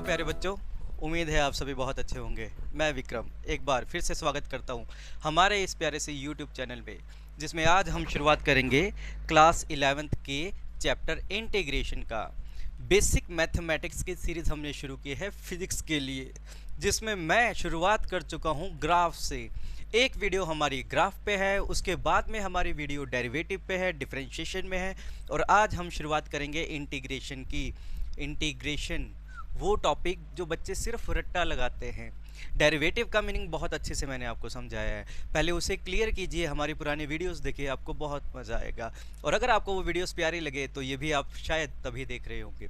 प्यारे बच्चों, उम्मीद है आप सभी बहुत अच्छे होंगे। मैं विक्रम एक बार फिर से स्वागत करता हूं हमारे इस प्यारे से यूट्यूब चैनल पे, जिसमें आज हम शुरुआत करेंगे क्लास 11th के चैप्टर इंटीग्रेशन का। बेसिक मैथमेटिक्स की सीरीज़ हमने शुरू की है फिजिक्स के लिए, जिसमें मैं शुरुआत कर चुका हूं ग्राफ से। एक वीडियो हमारी ग्राफ पे है, उसके बाद में हमारी वीडियो डेरिवेटिव पे है, डिफरेंशिएशन में है, और आज हम शुरुआत करेंगे इंटीग्रेशन की। इंटीग्रेशन वो टॉपिक जो बच्चे सिर्फ रट्टा लगाते हैं। डेरिवेटिव का मीनिंग बहुत अच्छे से मैंने आपको समझाया है, पहले उसे क्लियर कीजिए, हमारी पुरानी वीडियोस देखिए, आपको बहुत मज़ा आएगा। और अगर आपको वो वीडियोस प्यारी लगे तो ये भी आप शायद तभी देख रहे होंगे।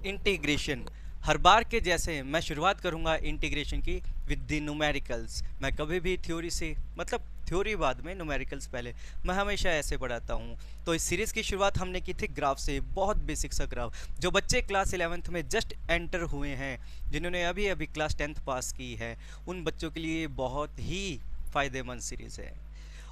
इंटीग्रेशन हर बार के जैसे मैं शुरुआत करूंगा इंटीग्रेशन की विद द न्यूमेरिकल्स। मैं कभी भी थ्योरी से, मतलब थ्योरी बाद में, न्यूमेरिकल्स पहले, मैं हमेशा ऐसे पढ़ाता हूँ। तो इस सीरीज़ की शुरुआत हमने की थी ग्राफ से, बहुत बेसिक सा ग्राफ। जो बच्चे क्लास 11th में जस्ट एंटर हुए हैं, जिन्होंने अभी अभी क्लास 10th पास की है, उन बच्चों के लिए बहुत ही फ़ायदेमंद सीरीज़ है।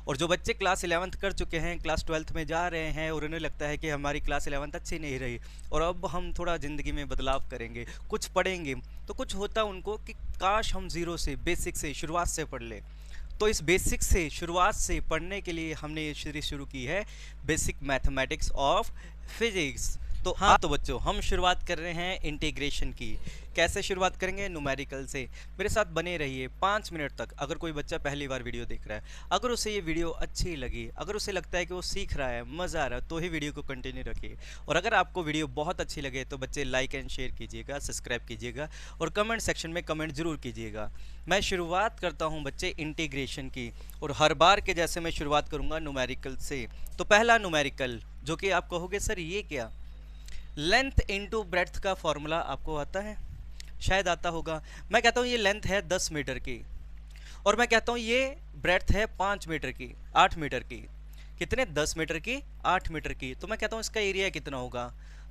और जो बच्चे क्लास 11th कर चुके हैं, क्लास 12th में जा रहे हैं और उन्हें लगता है कि हमारी क्लास 11th अच्छी नहीं रही और अब हम थोड़ा ज़िंदगी में बदलाव करेंगे, कुछ पढ़ेंगे, तो कुछ होता उनको कि काश हम ज़ीरो से, बेसिक से, शुरुआत से पढ़ लें। तो इस बेसिक से, शुरुआत से पढ़ने के लिए हमने ये सीरीज शुरू की है, बेसिक मैथमेटिक्स ऑफ फिजिक्स। तो बच्चों, हम शुरुआत कर रहे हैं इंटीग्रेशन की। कैसे शुरुआत करेंगे? न्यूमेरिकल से। मेरे साथ बने रहिए 5 मिनट तक। अगर कोई बच्चा पहली बार वीडियो देख रहा है, अगर उसे ये वीडियो अच्छी लगी, अगर उसे लगता है कि वो सीख रहा है, मज़ा आ रहा है, तो ही वीडियो को कंटिन्यू रखिए। और अगर आपको वीडियो बहुत अच्छी लगे तो बच्चे लाइक एंड शेयर कीजिएगा, सब्सक्राइब कीजिएगा और कमेंट सेक्शन में कमेंट ज़रूर कीजिएगा। मैं शुरुआत करता हूँ बच्चे इंटीग्रेशन की, और हर बार के जैसे मैं शुरुआत करूँगा न्यूमेरिकल से। तो पहला न्यूमेरिकल, जो कि आप कहोगे सर ये क्या? लेंथ इनटू ब्रेड्थ का फॉर्मूला आपको आता है? शायद आता होगा। मैं कहता हूँ ये लेंथ है 10 मीटर की, और मैं कहता हूँ ये ब्रेड्थ है 5 मीटर की, 8 मीटर की। कितने? 10 मीटर की, 8 मीटर की। तो मैं कहता हूँ इसका एरिया कितना होगा?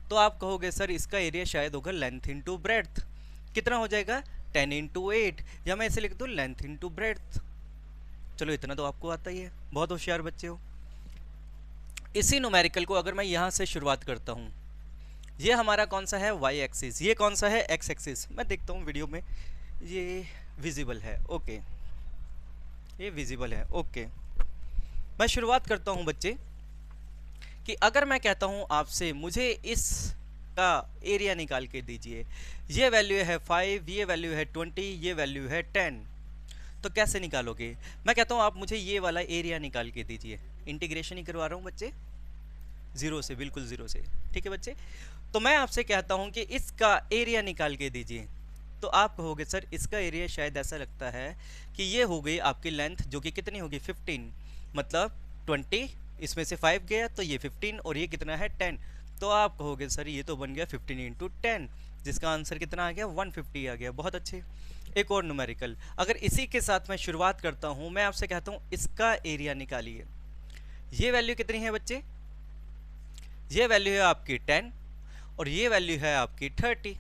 तो आप कहोगे सर इसका एरिया शायद होगा लेंथ इंटू ब्रेड्थ। कितना हो जाएगा? 10 इंटू 8, या मैं इसे लिख दूँ लेंथ इंटू ब्रेड्थ। चलो इतना तो आपको आता ही है, बहुत होशियार बच्चे हो। इसी न्यूमेरिकल को अगर मैं यहाँ से शुरुआत करता हूँ, ये हमारा कौन सा है? Y axis. ये कौन सा है? X axis. मैं देखता हूँ वीडियो में ये विजिबल है, ओके, ये विजिबल है, ओके। मैं शुरुआत करता हूँ बच्चे कि अगर मैं कहता हूँ आपसे मुझे इस का एरिया निकाल के दीजिए, ये वैल्यू है 5, ये वैल्यू है 20, ये वैल्यू है 10, तो कैसे निकालोगे? मैं कहता हूँ आप मुझे ये वाला एरिया निकाल के दीजिए। इंटीग्रेशन ही करवा रहा हूँ बच्चे, ज़ीरो से, बिल्कुल ज़ीरो से, ठीक है बच्चे। तो मैं आपसे कहता हूं कि इसका एरिया निकाल के दीजिए, तो आप कहोगे सर इसका एरिया शायद ऐसा लगता है कि ये हो गई आपकी लेंथ, जो कि कितनी होगी? 15, मतलब 20, इसमें से 5 गया तो ये 15, और ये कितना है? 10। तो आप कहोगे सर ये तो बन गया 15 इंटू 10, जिसका आंसर कितना आ गया? 150 आ गया। बहुत अच्छे। एक और न्यूमेरिकल, अगर इसी के साथ मैं शुरुआत करता हूँ, मैं आपसे कहता हूँ इसका एरिया निकालिए। ये वैल्यू कितनी है बच्चे? ये वैल्यू है आपकी 10, और ये वैल्यू है आपकी 30,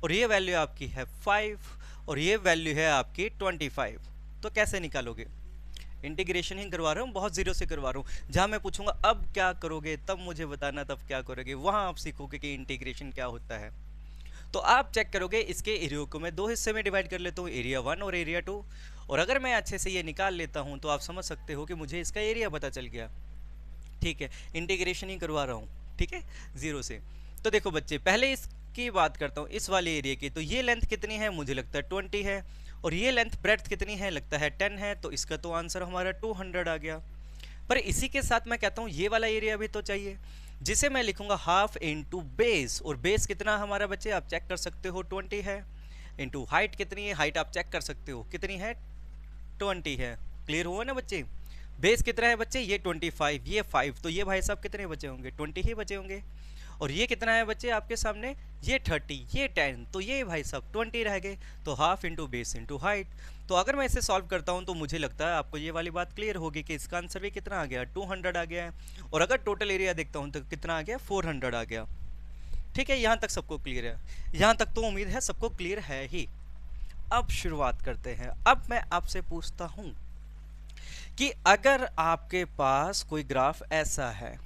और ये वैल्यू आपकी है 5, और ये वैल्यू है आपकी 25। तो कैसे निकालोगे? इंटीग्रेशन ही करवा रहा हूँ, बहुत ज़ीरो से करवा रहा हूँ। जहाँ मैं पूछूंगा अब क्या करोगे, तब मुझे बताना तब क्या करोगे, वहाँ आप सीखोगे कि इंटीग्रेशन क्या होता है। तो आप चेक करोगे, इसके एरिया को मैं 2 हिस्से में डिवाइड कर लेता हूँ, एरिया 1 और एरिया 2। और अगर मैं अच्छे से ये निकाल लेता हूँ तो आप समझ सकते हो कि मुझे इसका एरिया पता चल गया। ठीक है, इंटीग्रेशन ही करवा रहा हूँ, ठीक है, ज़ीरो से। तो देखो बच्चे, पहले इसकी बात करता हूँ, इस वाले एरिया की। तो ये लेंथ कितनी है? मुझे लगता है 20 है, और ये लेंथ ब्रेड्थ कितनी है? लगता है 10 है, तो इसका तो आंसर हमारा 200 आ गया। पर इसी के साथ मैं कहता हूँ ये वाला एरिया भी तो चाहिए, जिसे मैं लिखूंगा हाफ इंटू बेस। और बेस कितना हमारा बच्चे आप चेक कर सकते हो, 20 है, इंटू हाइट कितनी है? हाइट आप चेक कर सकते हो कितनी है? 20 है। क्लियर हुआ ना बच्चे? बेस कितना है बच्चे? ये 25, ये 5, तो ये भाई साहब कितने बचे होंगे? 20 ही बचे होंगे। और ये कितना है बच्चे आपके सामने? ये 30, ये 10, तो ये भाई साहब 20 रह गए। तो half into base into height. तो अगर मैं इसे सॉल्व करता हूँ तो मुझे लगता है आपको ये वाली बात क्लियर होगी कि इसका आंसर भी कितना आ गया? 200 आ गया है। और अगर टोटल एरिया देखता हूँ तो कितना आ गया? 400 आ गया। ठीक है, यहाँ तक सबको क्लियर है? यहाँ तक तो उम्मीद है सबको क्लियर है ही। अब शुरुआत करते हैं। अब मैं आपसे पूछता हूँ कि अगर आपके पास कोई ग्राफ ऐसा है,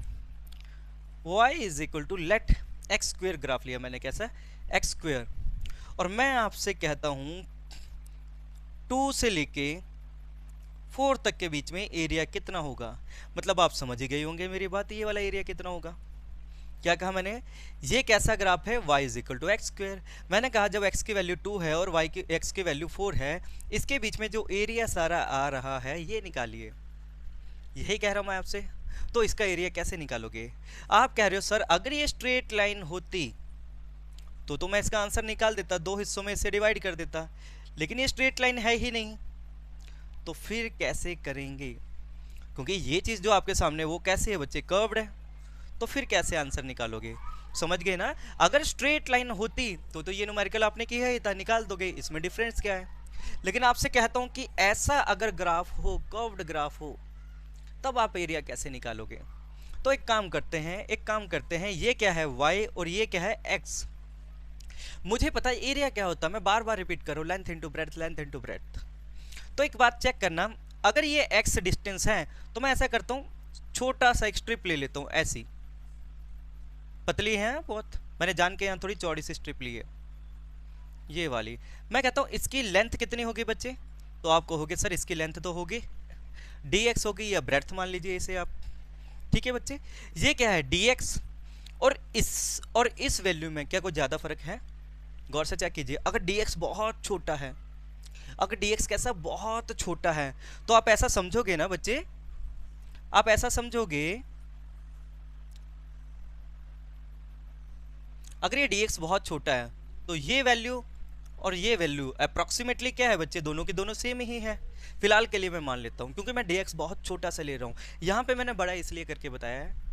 y is equal to, let x square graph लिया मैंने, कैसा? एक्स स्क्वेयर, और मैं आपसे कहता हूं 2 से लेके 4 तक के बीच में एरिया कितना होगा। मतलब आप समझ ही गए होंगे मेरी बात, ये वाला एरिया कितना होगा। क्या कहा मैंने, ये कैसा ग्राफ है, y is equal to x square. मैंने कहा जब x की वैल्यू 2 है और x की वैल्यू 4 है, इसके बीच में जो एरिया सारा आ रहा है ये निकालिए। यही कह रहा हूं मैं आपसे। तो इसका एरिया कैसे निकालोगे। आप कह रहे हो सर अगर ये स्ट्रेट लाइन होती तो मैं इसका आंसर निकाल देता, 2 हिस्सों में इसे डिवाइड कर देता, लेकिन ये स्ट्रेट लाइन है ही नहीं, तो फिर कैसे करेंगे। क्योंकि ये चीज़ जो आपके सामने वो कैसे है बच्चे, कर्व्ड है, तो फिर कैसे आंसर निकालोगे। समझ गए ना। अगर स्ट्रेट लाइन होती तो ये न्यूमेरिकल आपने किया ही था, निकाल दोगे, इसमें डिफरेंस क्या है। लेकिन आपसे कहता हूं कि ऐसा अगर ग्राफ हो, कर्व्ड ग्राफ हो, तब आप एरिया कैसे निकालोगे। तो एक काम करते हैं, ये क्या है y और ये क्या है x। मुझे पता है एरिया क्या होता है, मैं बार बार रिपीट करूँ, length into breadth, length into breadth. तो एक बात चेक करना, अगर ये x डिस्टेंस है तो मैं ऐसा करता हूँ, छोटा सा एक स्ट्रिप ले लेता हूँ, ऐसी पतली है बहुत, मैंने जान के यहाँ थोड़ी चौड़ी सी स्ट्रिप ली है, ये वाली। मैं कहता हूँ इसकी लेंथ कितनी होगी बच्चे, तो आप कहोगे सर इसकी लेंथ तो होगी dx होगी, या ब्रेड्थ मान लीजिए इसे आप। ठीक है बच्चे, ये क्या है dx, और इस वैल्यू में क्या कोई ज़्यादा फर्क है। गौर से चेक कीजिए, अगर dx बहुत छोटा है, अगर dx कैसा बहुत छोटा है, तो आप ऐसा समझोगे ना बच्चे, आप ऐसा समझोगे अगर ये dx बहुत छोटा है तो ये वैल्यू और ये वैल्यू अप्रॉक्सीमेटली क्या है बच्चे, दोनों की दोनों सेम ही है। फिलहाल के लिए मैं मान लेता हूँ, क्योंकि मैं dx बहुत छोटा सा ले रहा हूँ। यहाँ पे मैंने बड़ा इसलिए करके बताया है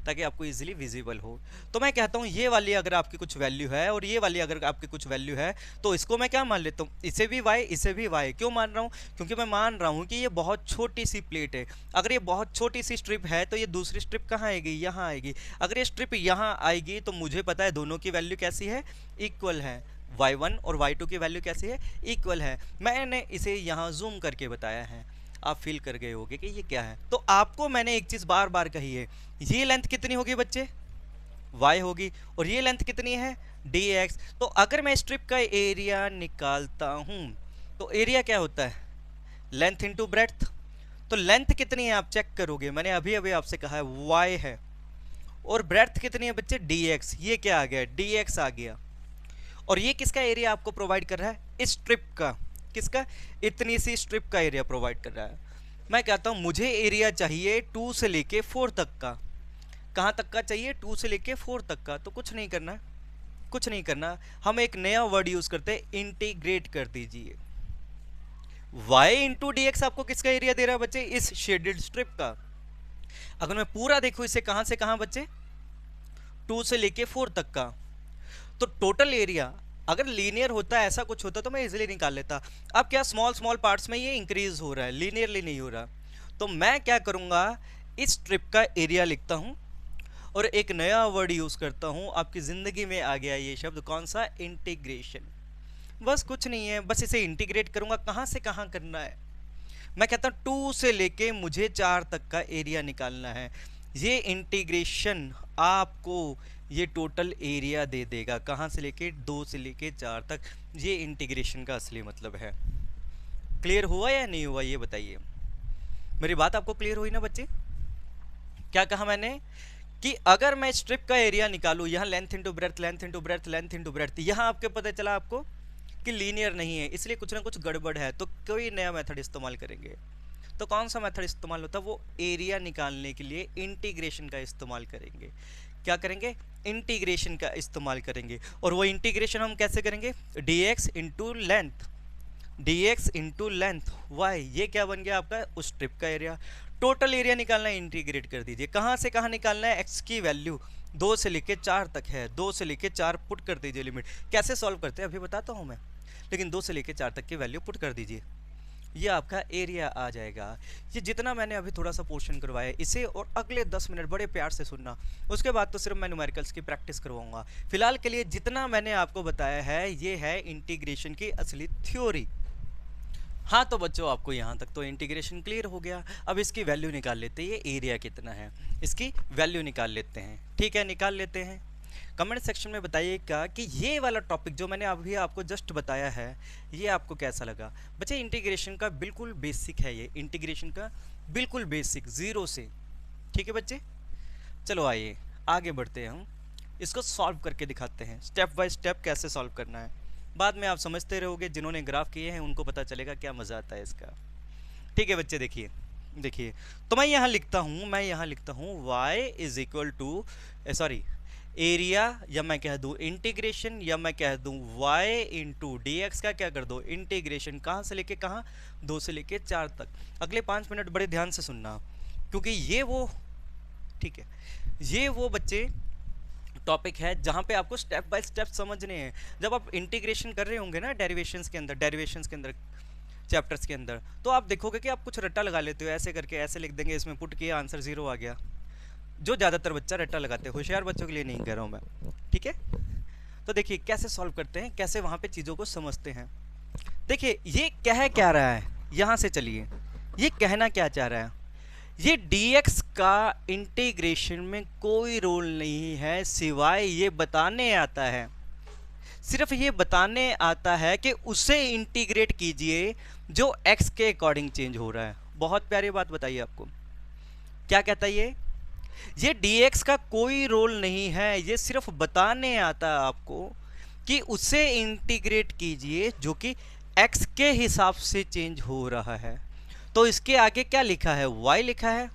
ताकि आपको इजीली विजिबल हो। तो मैं कहता हूँ ये वाली अगर आपकी कुछ वैल्यू है और ये वाली अगर आपकी कुछ वैल्यू है, तो इसको मैं क्या मान लेता हूँ, इसे भी y, इसे भी y। क्यों मान रहा हूँ, क्योंकि मैं मान रहा हूँ कि ये बहुत छोटी सी प्लेट है। अगर ये बहुत छोटी सी स्ट्रिप है तो ये दूसरी स्ट्रिप कहाँ आएगी, यहाँ आएगी। अगर ये स्ट्रिप यहाँ आएगी तो मुझे पता है दोनों की वैल्यू कैसी है, इक्वल है। y1 और y2 की वैल्यू कैसी है, इक्वल है। मैंने इसे यहाँ जूम करके बताया है, आप फील कर गए होगे कि ये क्या है। तो आपको मैंने एक चीज़ बार बार कही है, ये लेंथ कितनी होगी बच्चे, y होगी, और ये लेंथ कितनी है, dx। तो अगर मैं स्ट्रिप का एरिया निकालता हूँ तो एरिया क्या होता है, लेंथ इंटू ब्रेड्थ। तो लेंथ कितनी है आप चेक करोगे, मैंने अभी अभी आपसे कहा है y है, और ब्रेड्थ कितनी है बच्चे, dx। ये क्या आ गया, dx आ गया। और ये किसका एरिया आपको प्रोवाइड कर रहा है, इस स्ट्रिप का। किसका, इतनी सी स्ट्रिप का एरिया प्रोवाइड कर रहा है। मैं कहता हूँ मुझे एरिया चाहिए 2 से लेके 4 तक का। कहाँ तक का चाहिए, 2 से लेके 4 तक का। तो कुछ नहीं करना, कुछ नहीं करना, हम एक नया वर्ड यूज करते हैं, इंटीग्रेट कर दीजिए। y इंटू डी एक्स आपको किसका एरिया दे रहा है बच्चे, इस शेडेड स्ट्रिप का। अगर मैं पूरा देखूं इसे कहां से कहां बच्चे, 2 से लेके 4 तक का, तो टोटल एरिया अगर लीनियर होता है, ऐसा कुछ होता तो मैं इजीली निकाल लेता। अब क्या स्मॉल स्मॉल पार्ट्स में ये इंक्रीज हो रहा है, लीनियरली नहीं हो रहा। तो मैं क्या करूंगा, इस स्ट्रिप का एरिया लिखता हूं और एक नया वर्ड यूज करता हूं। आपकी जिंदगी में आ गया ये शब्द, कौन सा, इंटीग्रेशन। बस कुछ नहीं है, बस इसे इंटीग्रेट करूंगा। कहां से कहां करना है, मैं कहता हूं 2 से लेके मुझे 4 तक का एरिया निकालना है। ये इंटीग्रेशन आपको ये टोटल एरिया दे देगा, कहाँ से लेके, 2 से लेके 4 तक। ये इंटीग्रेशन का असली मतलब है। क्लियर हुआ या नहीं हुआ ये बताइए, मेरी बात आपको क्लियर हुई ना बच्चे। क्या कहा मैंने कि अगर मैं स्ट्रिप का एरिया निकालूं, यहाँ length into breadth, length into breadth, length into breadth, यहाँ आपके पता चला आपको कि लीनियर नहीं है, इसलिए कुछ ना कुछ गड़बड़ है। तो कोई नया मेथड इस्तेमाल करेंगे। तो कौन सा मेथड इस्तेमाल होता है, वो एरिया निकालने के लिए इंटीग्रेशन का इस्तेमाल करेंगे। क्या करेंगे, इंटीग्रेशन का इस्तेमाल करेंगे। और वो इंटीग्रेशन हम कैसे करेंगे, dx into length, dx into length y। ये क्या बन गया आपका, उस स्ट्रिप का एरिया। टोटल एरिया निकालना है, इंटीग्रेट कर दीजिए। कहाँ से कहाँ निकालना है, x की वैल्यू 2 से लेके 4 तक है, 2 से लेके 4 पुट कर दीजिए लिमिट। कैसे सॉल्व करते हैं अभी बताता हूँ मैं, लेकिन 2 से लेके 4 तक की वैल्यू पुट कर दीजिए, ये आपका एरिया आ जाएगा। ये जितना मैंने अभी थोड़ा सा पोर्शन करवाया इसे और अगले 10 मिनट बड़े प्यार से सुनना, उसके बाद तो सिर्फ मैं न्यूमेरिकल्स की प्रैक्टिस करवाऊंगा। फिलहाल के लिए जितना मैंने आपको बताया है ये है इंटीग्रेशन की असली थ्योरी। हाँ तो बच्चों आपको यहाँ तक तो इंटीग्रेशन क्लियर हो गया। अब इसकी वैल्यू निकाल लेते हैं, ये एरिया कितना है इसकी वैल्यू निकाल लेते हैं। ठीक है, निकाल लेते हैं। कमेंट सेक्शन में बताइएगा कि ये वाला टॉपिक जो मैंने अभी आपको जस्ट बताया है ये आपको कैसा लगा। बच्चे इंटीग्रेशन का बिल्कुल बेसिक है, ये इंटीग्रेशन का बिल्कुल बेसिक जीरो से। ठीक है बच्चे, चलो आइए आगे बढ़ते हैं, हम इसको सॉल्व करके दिखाते हैं स्टेप बाय स्टेप कैसे सॉल्व करना है। बाद में आप समझते रहोगे, जिन्होंने ग्राफ किए हैं उनको पता चलेगा क्या मज़ा आता है इसका। ठीक है बच्चे, देखिए देखिए तो मैं यहाँ लिखता हूँ y is equal to sorry area, या मैं कह दूँ इंटीग्रेशन, या मैं कह दूँ y इंटू डी एक्स का क्या कर दो इंटीग्रेशन, कहाँ से लेके कहाँ, 2 से लेके 4 तक। अगले 5 मिनट बड़े ध्यान से सुनना, क्योंकि ये वो, ठीक है, ये वो बच्चे टॉपिक है जहाँ पे आपको स्टेप बाय स्टेप समझने हैं। जब आप इंटीग्रेशन कर रहे होंगे ना डेरिवेशंस के अंदर चैप्टर्स के अंदर, तो आप देखोगे कि आप कुछ रट्टा लगा लेते हो, ऐसे करके ऐसे लिख देंगे, इसमें पुट किया आंसर 0 आ गया। जो ज़्यादातर बच्चा रट्टा लगाते हैं, होशियार बच्चों के लिए नहीं कह रहा हूँ मैं, ठीक है। तो देखिए कैसे सॉल्व करते हैं, कैसे वहाँ पे चीज़ों को समझते हैं। देखिए ये कह क्या रहा है, यहाँ से चलिए, ये कहना क्या चाह रहा है, ये dx का इंटीग्रेशन में कोई रोल नहीं है, सिवाय ये बताने आता है, सिर्फ ये बताने आता है कि उसे इंटीग्रेट कीजिए जो x के अकॉर्डिंग चेंज हो रहा है। बहुत प्यारी बात बताइए आपको, क्या कहता है ये dx का कोई रोल नहीं है, ये सिर्फ बताने आता है आपको कि उसे इंटीग्रेट कीजिए जो कि x के हिसाब से चेंज हो रहा है। तो इसके आगे क्या लिखा है, y लिखा है,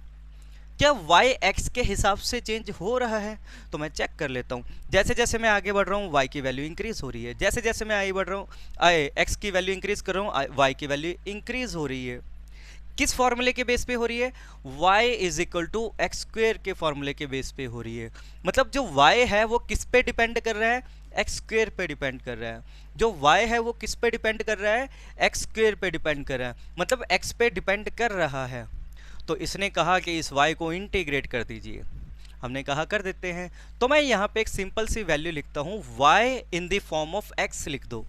क्या y x के हिसाब से चेंज हो रहा है? तो मैं चेक कर लेता हूँ। जैसे जैसे मैं आगे बढ़ रहा हूँ y की वैल्यू इंक्रीज हो रही है, जैसे जैसे मैं आगे बढ़ रहा हूँ x की वैल्यू इंक्रीज कर रहा हूँ, y की वैल्यू इंक्रीज हो रही है। किस फॉर्मूले के बेस पे हो रही है, y is equal to x square के फॉर्मूले के बेस पे हो रही है। मतलब जो y है वो किस पे डिपेंड कर रहा है, एक्स स्क्वेयर पे डिपेंड कर रहा है। जो y है वो किस पे डिपेंड कर रहा है, एक्स स्क्वेयर पे डिपेंड कर रहा है, मतलब x पे डिपेंड कर रहा है। तो इसने कहा कि इस y को इंटीग्रेट कर दीजिए, हमने कहा कर देते हैं। तो मैं यहाँ पे एक सिंपल सी वैल्यू लिखता हूँ, y in the form of x लिख दो।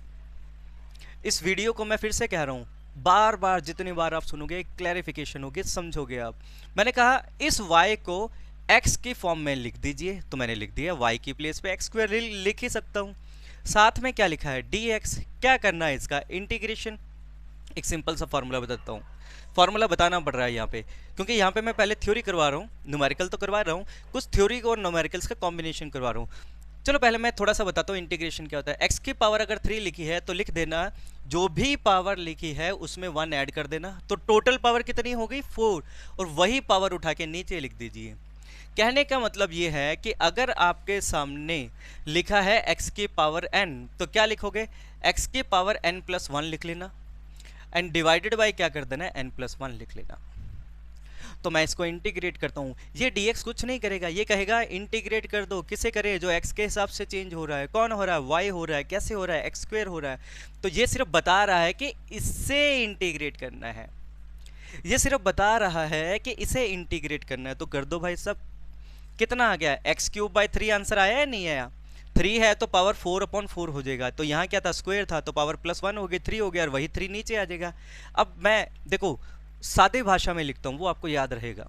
इस वीडियो को मैं फिर से कह रहा हूँ, बार बार जितनी बार आप सुनोगे क्लैरिफिकेशन होगी, समझोगे आप। मैंने कहा इस y को x की फॉर्म में लिख दीजिए, तो मैंने लिख दिया, y की प्लेस पे एक्स स्क्वायर लिख ही सकता हूँ। साथ में क्या लिखा है, dx, क्या करना है इसका इंटीग्रेशन। एक सिंपल सा फॉर्मूला बताता हूँ, फॉर्मूला बताना पड़ रहा है यहाँ पे, क्योंकि यहाँ पे मैं पहले थ्योरी करवा रहा हूँ, न्यूमेरिकल तो करवा रहा हूँ, कुछ थ्योरी और न्यूमेरिकल्स का कॉम्बिनेशन करवा रहा हूँ। चलो पहले मैं थोड़ा सा बताता हूँ इंटीग्रेशन क्या होता है। x की पावर अगर 3 लिखी है तो लिख देना, जो भी पावर लिखी है उसमें 1 ऐड कर देना, तो टोटल पावर कितनी हो गई 4, और वही पावर उठा के नीचे लिख दीजिए। कहने का मतलब ये है कि अगर आपके सामने लिखा है x की पावर n, तो क्या लिखोगे, x की पावर n प्लस 1 लिख लेना, एंड डिवाइडेड बाय क्या कर देना, n प्लस 1 लिख लेना। तो मैं इसको इंटीग्रेट करता हूँ, ये dx कुछ नहीं करेगा, ये कहेगा इंटीग्रेट कर दो, किसे करे, जो x के हिसाब से चेंज हो रहा है। कौन हो रहा है, y हो रहा है, कैसे हो रहा है, एक्स स्क्वायर हो रहा है। तो ये सिर्फ बता रहा है कि इससे इंटीग्रेट करना है, ये सिर्फ बता रहा है कि इसे इंटीग्रेट करना है। तो कर दो भाई सब, कितना आ गया, एक्स क्यूब बाई 3 आंसर आया या नहीं आया, 3 है तो पावर 4/4 हो जाएगा। तो यहाँ क्या था, स्क्वायर था, तो पावर प्लस 1 हो गई, 3 हो गया, और वही 3 नीचे आ जाएगा। अब मैं देखो सादे भाषा में लिखता हूँ, वो आपको याद रहेगा।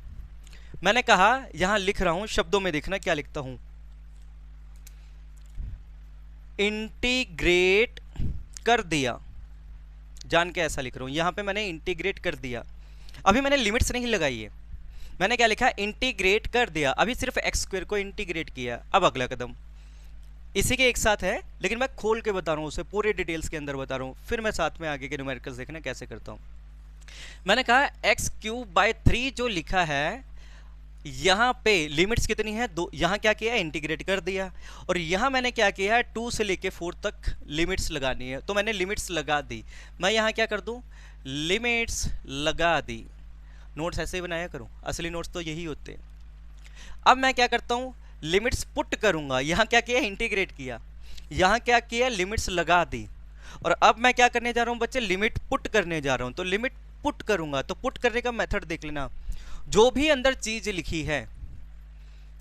मैंने कहा यहाँ लिख रहा हूँ, शब्दों में देखना क्या लिखता हूँ, इंटीग्रेट कर दिया, जान के ऐसा लिख रहा हूँ, यहाँ पे मैंने इंटीग्रेट कर दिया। अभी मैंने लिमिट्स नहीं लगाई है, मैंने क्या लिखा, इंटीग्रेट कर दिया, अभी सिर्फ एक्स स्क्वायर को इंटीग्रेट किया। अब अगला कदम इसी के एक साथ है, लेकिन मैं खोल के बता रहा हूँ, उसे पूरे डिटेल्स के अंदर बता रहा हूँ, फिर मैं साथ में आगे के न्यूमेरिकल्स देखना कैसे करता हूँ। मैंने कहा एक्स क्यूब बाय 3 जो लिखा है, यहाँ पे लिमिट्स कितनी है, 2, यहाँ क्या किया, इंटीग्रेट कर दिया। और यहाँ मैंने क्या किया है, 2 से लेके 4 तक लिमिट्स लगानी है, तो मैंने लिमिट्स लगा दी। मैं यहाँ क्या कर दूँ, लिमिट्स लगा दी। नोट्स ऐसे ही बनाया करूँ, असली नोट्स तो यही होते हैं। अब मैं क्या करता हूँ, लिमिट्स पुट करूँगा, यहाँ क्या किया, इंटीग्रेट किया, यहाँ क्या किया, लिमिट्स लगा दी। और अब मैं क्या करने जा रहा हूँ बच्चे, लिमिट पुट करने जा रहा हूँ। तो लिमिट पुट करूँगा, तो पुट करने का मेथड देख लेना, जो भी अंदर चीज़ लिखी है,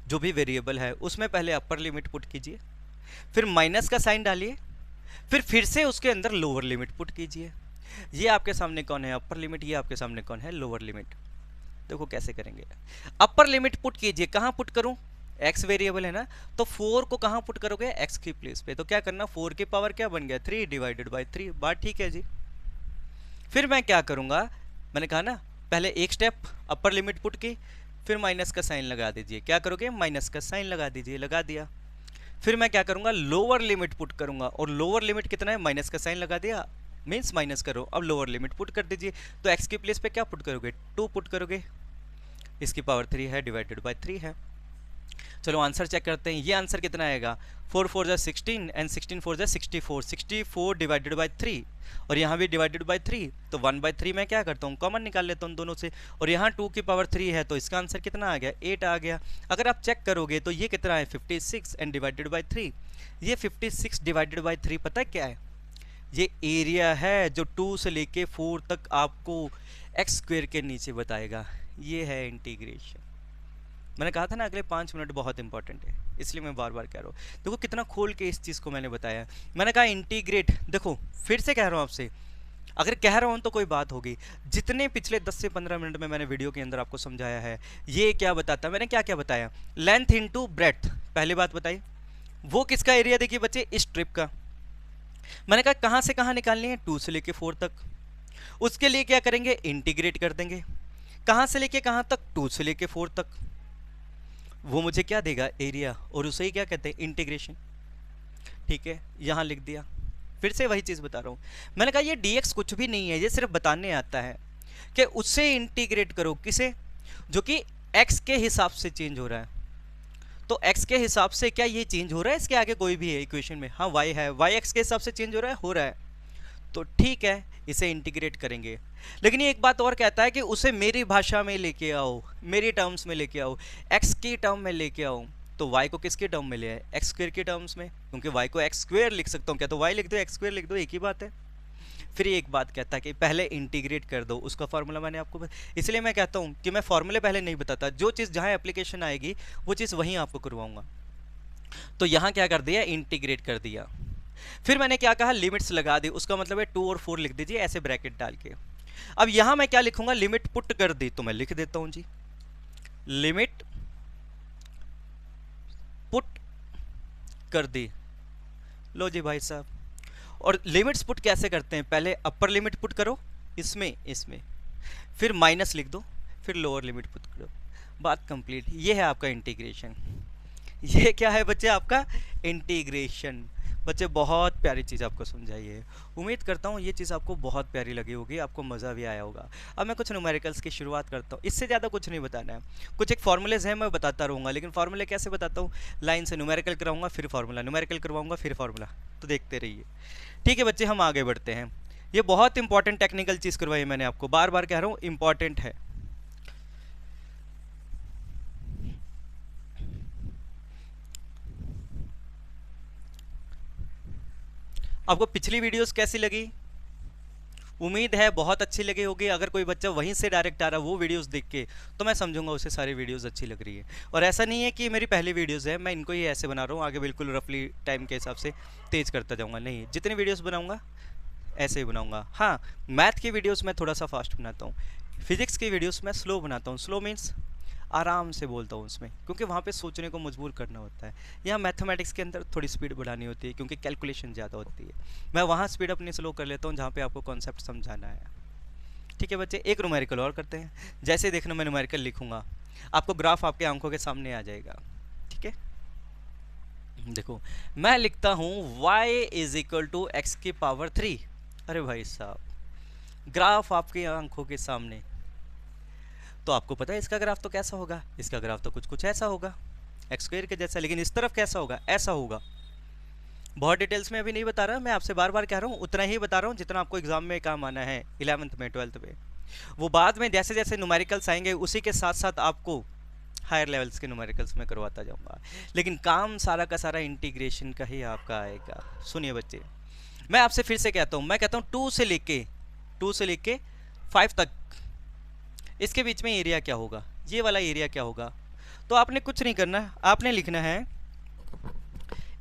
जो भी वेरिएबल है, उसमें पहले अपर लिमिट पुट कीजिए, फिर माइनस का साइन डालिए, फिर से उसके अंदर लोअर लिमिट पुट कीजिए। ये आपके सामने कौन है, अपर लिमिट, ये आपके सामने कौन है, लोअर लिमिट। देखो कैसे करेंगे, अपर लिमिट पुट कीजिए, कहाँ पुट करूं, एक्स वेरिएबल है ना, तो 4 को कहाँ पुट करोगे, एक्स की प्लेस पे। तो क्या करना, 4 की पावर क्या बन गया, 3 डिवाइडेड बाई 3। बात ठीक है जी। फिर मैं क्या करूँगा, मैंने कहा ना पहले एक स्टेप अपर लिमिट पुट की, फिर माइनस का साइन लगा दीजिए। क्या करोगे, माइनस का साइन लगा दीजिए, लगा दिया। फिर मैं क्या करूँगा, लोअर लिमिट पुट करूँगा, और लोअर लिमिट कितना है, माइनस का साइन लगा दिया, मीन्स माइनस करो। अब लोअर लिमिट पुट कर दीजिए, तो एक्स की प्लेस पे क्या पुट करोगे, 2 पुट करोगे, इसकी पावर 3 है, डिवाइडेड बाई 3 है। चलो आंसर चेक करते हैं, ये आंसर कितना आएगा, 4 4 जा 16 एंड 16 4 जा 64, 64 डिवाइडेड बाई 3, और यहाँ भी डिवाइडेड बाई 3, तो 1/3 मैं क्या करता हूँ, कॉमन निकाल लेता हूँ दोनों से, और यहाँ 2 की पावर 3 है, तो इसका आंसर कितना आ गया, 8 आ गया। अगर आप चेक करोगे तो ये कितना है, 56 एंड डिवाइडेड बाई 3, ये 56 डिवाइडेड बाई 3 पता है क्या है, ये एरिया है जो 2 से लेके 4 तक आपको एक्स स्क्वेयर के नीचे बताएगा। ये है इंटीग्रेशन। मैंने कहा था ना अगले 5 मिनट बहुत इंपॉर्टेंट है, इसलिए मैं बार बार कह रहा हूँ। देखो कितना खोल के इस चीज़ को मैंने बताया। मैंने कहा इंटीग्रेट, देखो फिर से कह रहा हूँ आपसे, अगर कह रहा हूँ तो कोई बात होगी। जितने पिछले 10 से 15 मिनट में मैंने वीडियो के अंदर आपको समझाया है, ये क्या बताता है, मैंने क्या क्या बताया, लेंथ इंटू ब्रेड्थ, पहली बात बताई। वो किसका एरिया देखिए बच्चे, इस ट्रिप का। मैंने कहा कहाँ से कहाँ निकालनी है, 2 से लेके 4 तक। उसके लिए क्या करेंगे, इंटीग्रेट कर देंगे, कहाँ से लेके कहाँ तक, 2 से लेके 4 तक। वो मुझे क्या देगा, एरिया, और उसे ही क्या कहते हैं, इंटीग्रेशन। ठीक है, यहाँ लिख दिया। फिर से वही चीज़ बता रहा हूँ, मैंने कहा ये dx कुछ भी नहीं है, ये सिर्फ बताने आता है कि उससे इंटीग्रेट करो, किसे, जो कि x के हिसाब से चेंज हो रहा है। तो x के हिसाब से क्या ये चेंज हो रहा है, इसके आगे कोई भी है इक्वेशन में, हाँ y है, y x के हिसाब से चेंज हो रहा है, तो ठीक है, इसे इंटीग्रेट करेंगे। लेकिन ये एक बात और कहता है कि उसे मेरी भाषा में लेके आओ, मेरी टर्म्स में लेके आओ, x की टर्म में लेके आओ। तो y को किसके टर्म में ले आए, एक्स स्क्वेयर के टर्म्स में, क्योंकि y को एक्स स्क्वेयर लिख सकता हूँ क्या, तो y लिख दो, एक्स स्क्वेयर लिख दो, एक ही बात है। फिर एक बात कहता है कि पहले इंटीग्रेट कर दो, उसका फॉर्मूला मैंने आपको इसलिए मैं कहता हूँ कि मैं फॉर्मूले पहले नहीं बताता, जो चीज़ जहाँ एप्लीकेशन आएगी वो चीज़ वहीं आपको करवाऊंगा। तो यहाँ क्या कर दिया, इंटीग्रेट कर दिया। फिर मैंने क्या कहा, लिमिट्स लगा दी, उसका मतलब है 2 और 4 लिख दीजिए ऐसे ब्रैकेट डाल के। अब यहां मैं क्या लिखूंगा, लिमिट पुट कर दी, तो मैं लिख देता हूं जी, लिमिट पुट कर दी। लो जी भाई साहब, और लिमिट्स पुट कैसे करते हैं, पहले अपर लिमिट पुट करो इसमें, फिर माइनस लिख दो, फिर लोअर लिमिट पुट करो, बात कंप्लीट। ये है आपका इंटीग्रेशन। ये क्या है बच्चे, आपका इंटीग्रेशन। बच्चे बहुत प्यारी चीज़ आपको समझाई है, उम्मीद करता हूँ ये चीज़ आपको बहुत प्यारी लगी होगी, आपको मज़ा भी आया होगा। अब मैं कुछ न्यूमेरिकल्स की शुरुआत करता हूँ, इससे ज़्यादा कुछ नहीं बताना है। कुछ एक फॉर्मूलेज हैं मैं बताता रहूँगा, लेकिन फार्मूले कैसे बताता हूँ, लाइन से न्यूमेरिकल कराऊंगा, फिर फार्मूला, न्यूमेरिकल करवाऊंगा, फिर फार्मूला, तो देखते रहिए। ठीक है बच्चे, हम आगे बढ़ते हैं। ये बहुत इंपॉर्टेंट टेक्निकल चीज़ करवाई है मैंने आपको, बार बार कह रहा हूँ इंपॉर्टेंट है। आपको पिछली वीडियोस कैसी लगी, उम्मीद है बहुत अच्छी लगी होगी। अगर कोई बच्चा वहीं से डायरेक्ट आ रहा है वो वीडियोस देख के, तो मैं समझूंगा उसे सारी वीडियोस अच्छी लग रही है। और ऐसा नहीं है कि मेरी पहली वीडियोस है मैं इनको ही ऐसे बना रहा हूँ, आगे बिल्कुल रफली टाइम के हिसाब से तेज़ करता जाऊँगा, नहीं, जितनी वीडियोज़ बनाऊँगा ऐसे ही बनाऊँगा। हाँ, मैथ की वीडियोज़ मैं थोड़ा सा फास्ट बनाता हूँ, फिजिक्स की वीडियोज़ मैं स्लो बनाता हूँ। स्लो मीन्स आराम से बोलता हूँ उसमें, क्योंकि वहाँ पे सोचने को मजबूर करना होता है। यहाँ मैथमेटिक्स के अंदर थोड़ी स्पीड बढ़ानी होती है, क्योंकि कैलकुलेशन ज़्यादा होती है। मैं वहाँ स्पीड अपनी स्लो कर लेता हूँ जहाँ पे आपको कॉन्सेप्ट समझाना है। ठीक है बच्चे, एक न्यूमेरिकल और करते हैं। जैसे देखना मैं न्यूमेरिकल लिखूँगा, आपको ग्राफ आपके आंखों के सामने आ जाएगा। ठीक है, देखो मैं लिखता हूँ y is equal to x की पावर 3। अरे भाई साहब, ग्राफ आपकी आंखों के सामने, तो आपको पता है इसका ग्राफ तो कैसा होगा, इसका ग्राफ तो कुछ ऐसा होगा, एक्स स्क्वायर के जैसा। लेकिन इस तरफ कैसा होगा, ऐसा होगा। बहुत डिटेल्स में अभी नहीं बता रहा, मैं आपसे बार बार कह रहा हूँ उतना ही बता रहा हूँ जितना आपको एग्जाम में काम आना है, 11th में 12th में। वो बाद में जैसे जैसे न्यूमेरिकल्स आएंगे उसी के साथ साथ आपको हायर लेवल्स के न्यूमेरिकल्स में करवाता जाऊँगा, लेकिन काम सारा का सारा इंटीग्रेशन का ही आपका आएगा। सुनिए बच्चे, मैं आपसे फिर से कहता हूँ, मैं कहता हूँ 2 से लेके 5 तक, इसके बीच में एरिया क्या होगा, ये वाला एरिया क्या होगा। तो आपने कुछ नहीं करना, आपने लिखना है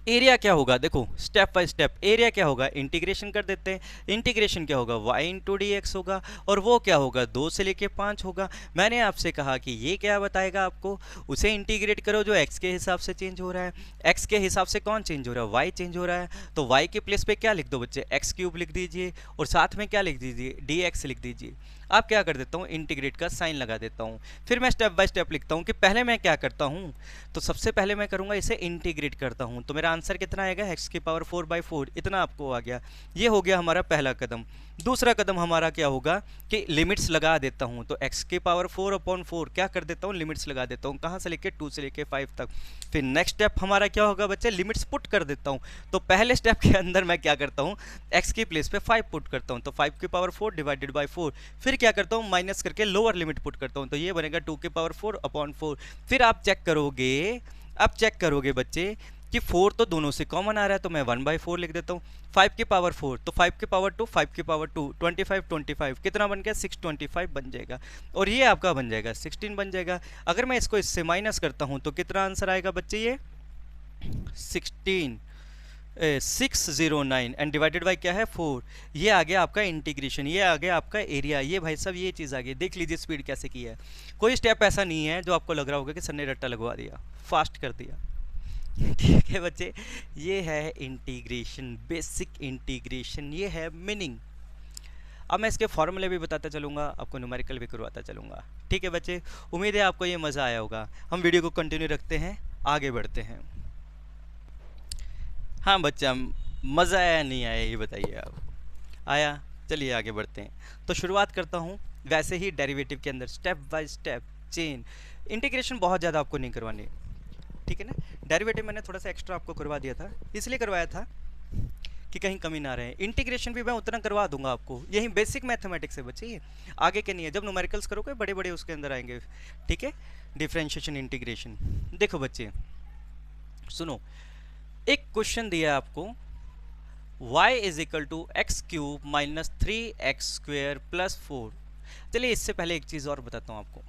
एरिया क्या होगा, देखो स्टेप बाय स्टेप एरिया क्या होगा, इंटीग्रेशन कर देते हैं। इंटीग्रेशन क्या होगा, y इंटू डी एक्स होगा, और वो क्या होगा, 2 से लेके 5 होगा। मैंने आपसे कहा कि ये क्या बताएगा आपको, उसे इंटीग्रेट करो जो x के हिसाब से चेंज हो रहा है। x के हिसाब से कौन चेंज हो रहा है, y चेंज हो रहा है। तो y के प्लेस पे क्या लिख दो बच्चे, एक्स क्यूब लिख दीजिए, और साथ में क्या लिख दीजिए, डी एक्स लिख दीजिए। अब क्या कर देता हूँ, इंटीग्रेट का साइन लगा देता हूँ। फिर मैं स्टेप बाय स्टेप लिखता हूँ कि पहले मैं क्या करता हूँ, तो सबसे पहले मैं करूँगा इसे इंटीग्रेट करता हूँ। तो मेरा आंसर कितना आएगा, एक्स की पावर 4/4, इतना आपको आ गया। ये हो गया हमारा पहला कदम। दूसरा कदम हमारा क्या होगा कि लिमिट्स लगा देता हूँ। तो एक्स की पावर 4/4 क्या कर देता हूँ, लिमिट्स लगा देता हूँ। कहाँ से लेके 2 से लेके 5 तक। फिर नेक्स्ट स्टेप हमारा क्या होगा बच्चे, लिमिट्स पुट कर देता हूँ। तो पहले स्टेप के अंदर मैं क्या करता हूँ, एक्स की प्लेस पे 5 पुट करता हूँ। तो 5 की पावर 4 डिवाइडेड बाई 4। फिर क्या करता हूँ, माइनस करके लोअर लिमिट पुट करता हूँ। तो ये बनेगा 2 की पावर 4/4। फिर आप चेक करोगे, अब चेक करोगे बच्चे कि 4 तो दोनों से कॉमन आ रहा है, तो मैं 1/4 लिख देता हूँ। 5 की पावर 4 तो 5 की पावर 2, 5 की पावर 2 25 कितना बन गया, 625 बन जाएगा। और ये आपका बन जाएगा 16 बन जाएगा। अगर मैं इसको इससे माइनस करता हूँ तो कितना आंसर आएगा बच्चे, ये 609 एंड डिवाइडेड बाई क्या है 4। ये आ गया आपका इंटीग्रेशन, ये आ गया आपका एरिया। ये भाई साहब ये चीज़ आ गई, देख लीजिए स्पीड कैसे की है। कोई स्टेप ऐसा नहीं है जो आपको लग रहा होगा कि सर ने रट्टा लगवा दिया, फास्ट कर दिया। ठीक है बच्चे, ये है इंटीग्रेशन, बेसिक इंटीग्रेशन, ये है मीनिंग। अब मैं इसके फॉर्मूले भी बताता चलूँगा, आपको न्यूमेरिकल भी करवाता चलूँगा। ठीक है बच्चे, उम्मीद है आपको ये मज़ा आया होगा। हम वीडियो को कंटिन्यू रखते हैं, आगे बढ़ते हैं। हाँ बच्चा, मज़ा आया नहीं आया ये बताइए आप, आया? चलिए आगे बढ़ते हैं। तो शुरुआत करता हूँ वैसे ही डेरिवेटिव के अंदर, step by step chain. Integration बहुत ज़्यादा आपको नहीं करवानी, ठीक है ना। डेरिवेटिव मैंने थोड़ा सा एक्स्ट्रा आपको करवा दिया था, इसलिए करवाया था कि कहीं कमी ना रहे। इंटीग्रेशन भी मैं उतना करवा दूंगा आपको, यही बेसिक मैथमेटिक्स है बच्चे, ये आगे के नहीं है। जब न्यूमेरिकल्स करोगे बड़े बड़े उसके अंदर आएंगे, ठीक है। Differentiation, integration. देखो बच्चे सुनो, एक क्वेश्चन दिया है आपको, y is equal to x cube minus 3x² plus 4। चलिए इससे पहले एक चीज़ और बताता हूँ आपको।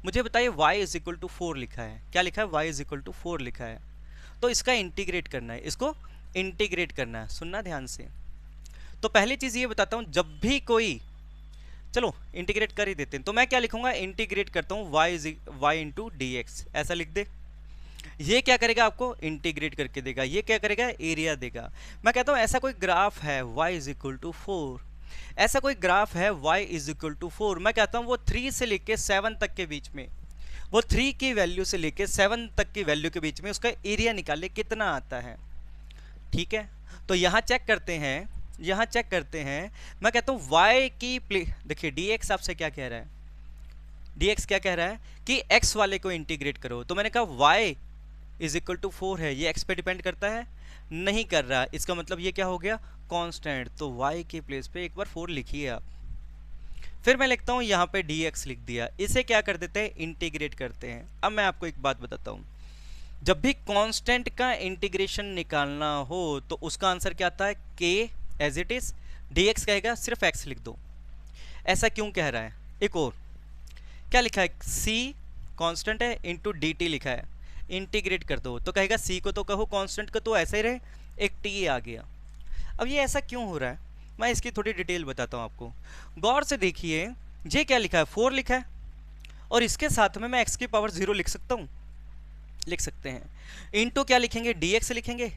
मुझे बताइए y इज इक्वल टू 4 लिखा है, क्या लिखा है, y इज इक्वल टू 4 लिखा है। तो इसका इंटीग्रेट करना है, इसको इंटीग्रेट करना है, सुनना ध्यान से। तो पहली चीज़ ये बताता हूँ, जब भी कोई, चलो इंटीग्रेट कर ही देते हैं। तो मैं क्या लिखूंगा, इंटीग्रेट करता हूँ y इंटू डी एक्स, ऐसा लिख दे। ये क्या करेगा, आपको इंटीग्रेट करके देगा। ये क्या करेगा, एरिया देगा। मैं कहता हूँ ऐसा कोई ग्राफ है y इज इक्वल टू 4, ऐसा कोई ग्राफ है y इज इक्वल टू 4। मैं कहता हूँ वो 3 से लेके 7 तक के बीच में, वो 3 की वैल्यू से लेके 7 तक की वैल्यू के बीच में उसका एरिया निकाले कितना आता है, ठीक है। तो यहाँ चेक करते हैं, यहाँ चेक करते हैं। मैं कहता हूँ y की देखिए dx आपसे क्या कह रहा है, dx क्या कह रहा है कि x वाले को इंटीग्रेट करो। तो मैंने कहा y इज इक्वल टू 4 है, ये x पे डिपेंड करता है, नहीं कर रहा। इसका मतलब ये क्या हो गया, कांस्टेंट। तो y के प्लेस पे एक बार 4 लिखिए आप। फिर मैं लिखता हूँ यहाँ पे dx लिख दिया। इसे क्या कर देते हैं, इंटीग्रेट करते हैं। अब मैं आपको एक बात बताता हूँ, जब भी कांस्टेंट का इंटीग्रेशन निकालना हो तो उसका आंसर क्या आता है, k as it is, dx कहेगा सिर्फ x लिख दो। ऐसा क्यों कह रहा है, एक और क्या लिखा है, c कांस्टेंट है इंटू dt लिखा है, इंटीग्रेट कर दो। तो कहेगा c को तो कहो, कांस्टेंट को तो ऐसे ही रहे, एक t आ गया। अब ये ऐसा क्यों हो रहा है, मैं इसकी थोड़ी डिटेल बताता हूँ आपको। गौर से देखिए, ये क्या लिखा है, 4 लिखा है, और इसके साथ में मैं x की पावर 0 लिख सकता हूँ, लिख सकते हैं। इंटू क्या लिखेंगे, dx लिखेंगे।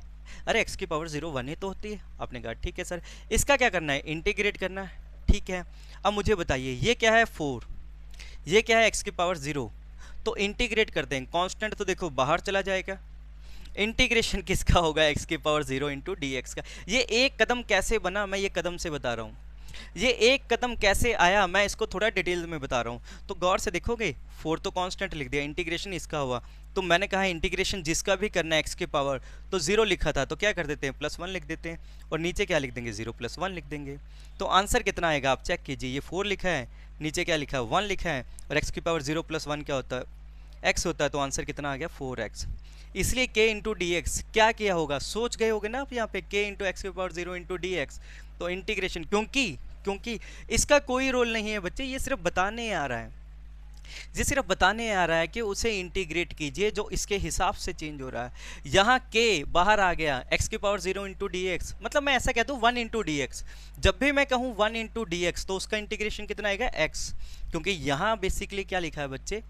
अरे x की पावर 0 1 ही तो होती है। आपने कहा ठीक है सर, इसका क्या करना है, इंटीग्रेट करना है, ठीक है। अब मुझे बताइए ये क्या है 4, ये क्या है x की पावर 0। तो इंटीग्रेट करते हैं, कांस्टेंट तो देखो बाहर चला जाएगा। इंटीग्रेशन किसका होगा, x की पावर 0 इंटू डी एक्स का। ये एक कदम कैसे बना, मैं ये कदम से बता रहा हूँ। ये एक कदम कैसे आया, मैं इसको थोड़ा डिटेल में बता रहा हूँ। तो गौर से देखोगे, 4 तो कांस्टेंट लिख दिया, इंटीग्रेशन इसका हुआ। तो मैंने कहा इंटीग्रेशन जिसका भी करना है x की पावर, तो 0 लिखा था तो क्या कर देते हैं, +1 लिख देते हैं, और नीचे क्या लिख देंगे, 0 + 1 लिख देंगे। तो आंसर कितना आएगा आप चेक कीजिए। ये 4 लिखा है, नीचे क्या लिखा है, 1 लिखा है, और x की पावर 0 + 1 क्या होता है, x होता है। तो आंसर कितना आ गया, 4x। इसलिए k इंटू डी एक्स क्या किया होगा, सोच गए होगे ना आप यहाँ पे, k इंटू एक्स की पावर 0 इंटू डी एक्स। तो इंटीग्रेशन, क्योंकि इसका कोई रोल नहीं है बच्चे, ये सिर्फ बताने आ रहा है। ये सिर्फ बताने आ रहा है कि उसे इंटीग्रेट कीजिए जो इसके हिसाब से चेंज हो रहा है। यहाँ के बाहर आ गया x की पावर 0 इंटू डी एक्स, मतलब मैं ऐसा कहता हूँ 1 इंटू डी एक्स। जब भी मैं कहूँ 1 इंटू डी एक्स तो उसका इंटीग्रेशन कितना आएगा x, क्योंकि यहाँ बेसिकली क्या लिखा है बच्चे,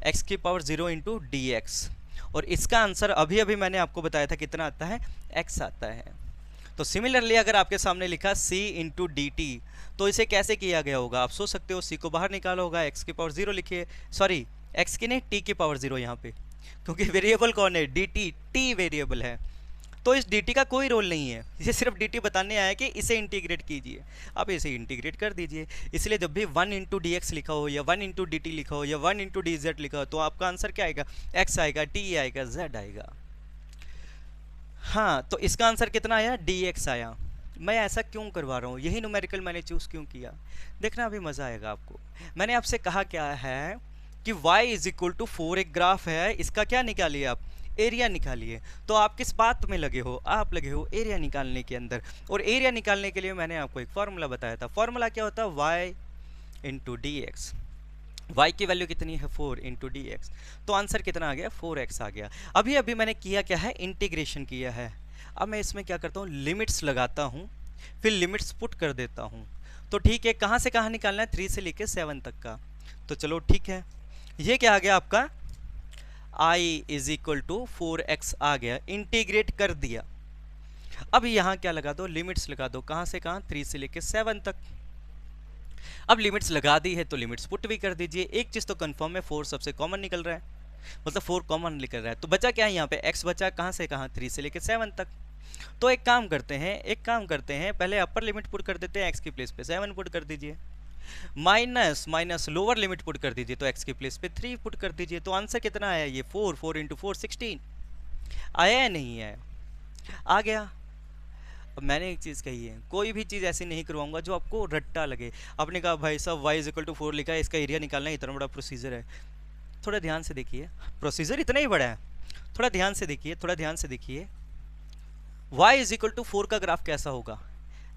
x की पावर 0 इंटू डी एक्स, और इसका आंसर अभी अभी मैंने आपको बताया था कितना आता है, x आता है। तो सिमिलरली अगर आपके सामने लिखा c इंटू डी टी, तो इसे कैसे किया गया होगा, आप सोच सकते हो c को बाहर निकाला होगा, x की पावर 0 लिखिए, सॉरी x की नहीं t की पावर 0 यहाँ पे, क्योंकि वेरिएबल कौन है, dt, t वेरिएबल है, तो इस dt का कोई रोल नहीं है, ये सिर्फ dt बताने आया कि इसे इंटीग्रेट कीजिए, आप इसे इंटीग्रेट कर दीजिए। इसलिए जब भी 1 इंटू डी एक्स लिखा हो या 1 इंटू डी टी लिखा हो या 1 इंटू डी जेड लिखा हो, तो आपका आंसर क्या आएगा, x आएगा, t आएगा, z आएगा। हाँ, तो इसका आंसर कितना आया, dx आया। मैं ऐसा क्यों करवा रहा हूँ, यही न्यूमेरिकल मैंने चूज़ क्यों किया, देखना अभी मज़ा आएगा आपको। मैंने आपसे कहा क्या है कि y इज इक्वल टू 4 एक ग्राफ है, इसका क्या निकालिए आप, एरिया निकालिए। तो आप किस बात में लगे हो, आप लगे हो एरिया निकालने के अंदर, और एरिया निकालने के लिए मैंने आपको एक फार्मूला बताया था। फार्मूला क्या होता है, y into d x. y की वैल्यू कितनी है, 4 इंटू डी एक्स, तो आंसर कितना आ गया, 4x आ गया। अभी अभी मैंने किया क्या है, इंटीग्रेशन किया है। अब मैं इसमें क्या करता हूँ, लिमिट्स लगाता हूँ, फिर लिमिट्स पुट कर देता हूँ। तो ठीक है, कहाँ से कहाँ निकालना है, 3 से लेके 7 तक का। तो चलो ठीक है, ये क्या आ गया आपका, i is equal to 4x आ गया, इंटीग्रेट कर दिया। अब यहाँ क्या लगा दो, लिमिट्स लगा दो, कहाँ से कहाँ, 3 से लेके 7 तक। अब लिमिट्स लगा दी है तो लिमिट्स पुट भी कर दीजिए। एक चीज़ तो कंफर्म है, 4 सबसे कॉमन निकल रहा है, मतलब 4 कॉमन निकल रहा है। तो बचा क्या है यहाँ पे, x बचा, कहाँ से कहाँ, 3 से लेके 7 तक। तो एक काम करते हैं, पहले अपर लिमिट पुट कर देते हैं, x की प्लेस पे 7 पुट कर दीजिए, minus minus lower limit put कर दीजिए, तो x की प्लेस पे 3 पुट कर दीजिए। तो आंसर कितना आया, ये 4 इंटू 4 16 आया या नहीं आया, आ गया। अब मैंने एक चीज़ कही है, कोई भी चीज़ ऐसी नहीं करवाऊंगा जो आपको रट्टा लगे। आपने कहा भाई साहब y इज इक्वल टू 4 लिखा है, इसका एरिया निकालना है, इतना बड़ा प्रोसीजर है। थोड़ा ध्यान से देखिए, प्रोसीजर इतना ही बड़ा है, थोड़ा ध्यान से देखिए, थोड़ा ध्यान से देखिए। y इज इक्वल टू 4 का ग्राफ कैसा होगा,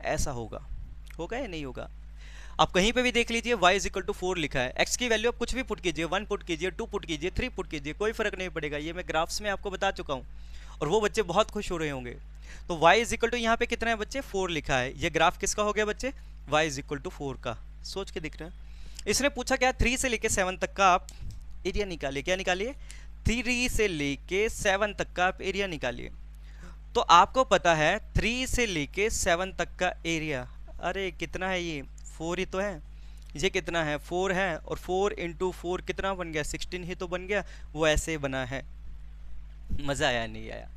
ऐसा होगा, होगा या नहीं होगा। आप कहीं पे भी देख लीजिए, y इज इक्वल टू 4 लिखा है, x की वैल्यू आप कुछ भी पुट कीजिए, 1 पुट कीजिए, 2 पुट कीजिए, 3 पुट कीजिए, कोई फर्क नहीं पड़ेगा। ये मैं ग्राफ्स में आपको बता चुका हूँ, और वो बच्चे बहुत खुश हो रहे होंगे। तो y इज इक्वल टू यहाँ पे कितना है बच्चे, 4 लिखा है, ये ग्राफ किसका हो गया बच्चे, y इज इक्वल टू 4 का। सोच के दिख रहा है। इसने पूछा क्या, 3 से लेके 7 तक का आप एरिया निकालिए, क्या निकालिए, 3 से लेके 7 तक का आप एरिया निकालिए। तो आपको पता है 3 से लेके 7 तक का एरिया, अरे कितना है ये, 4 ही तो है, ये कितना है, 4 है, और 4 इंटू 4 कितना बन गया, 16 ही तो बन गया। वो ऐसे बना है, मज़ा आया नहीं आया।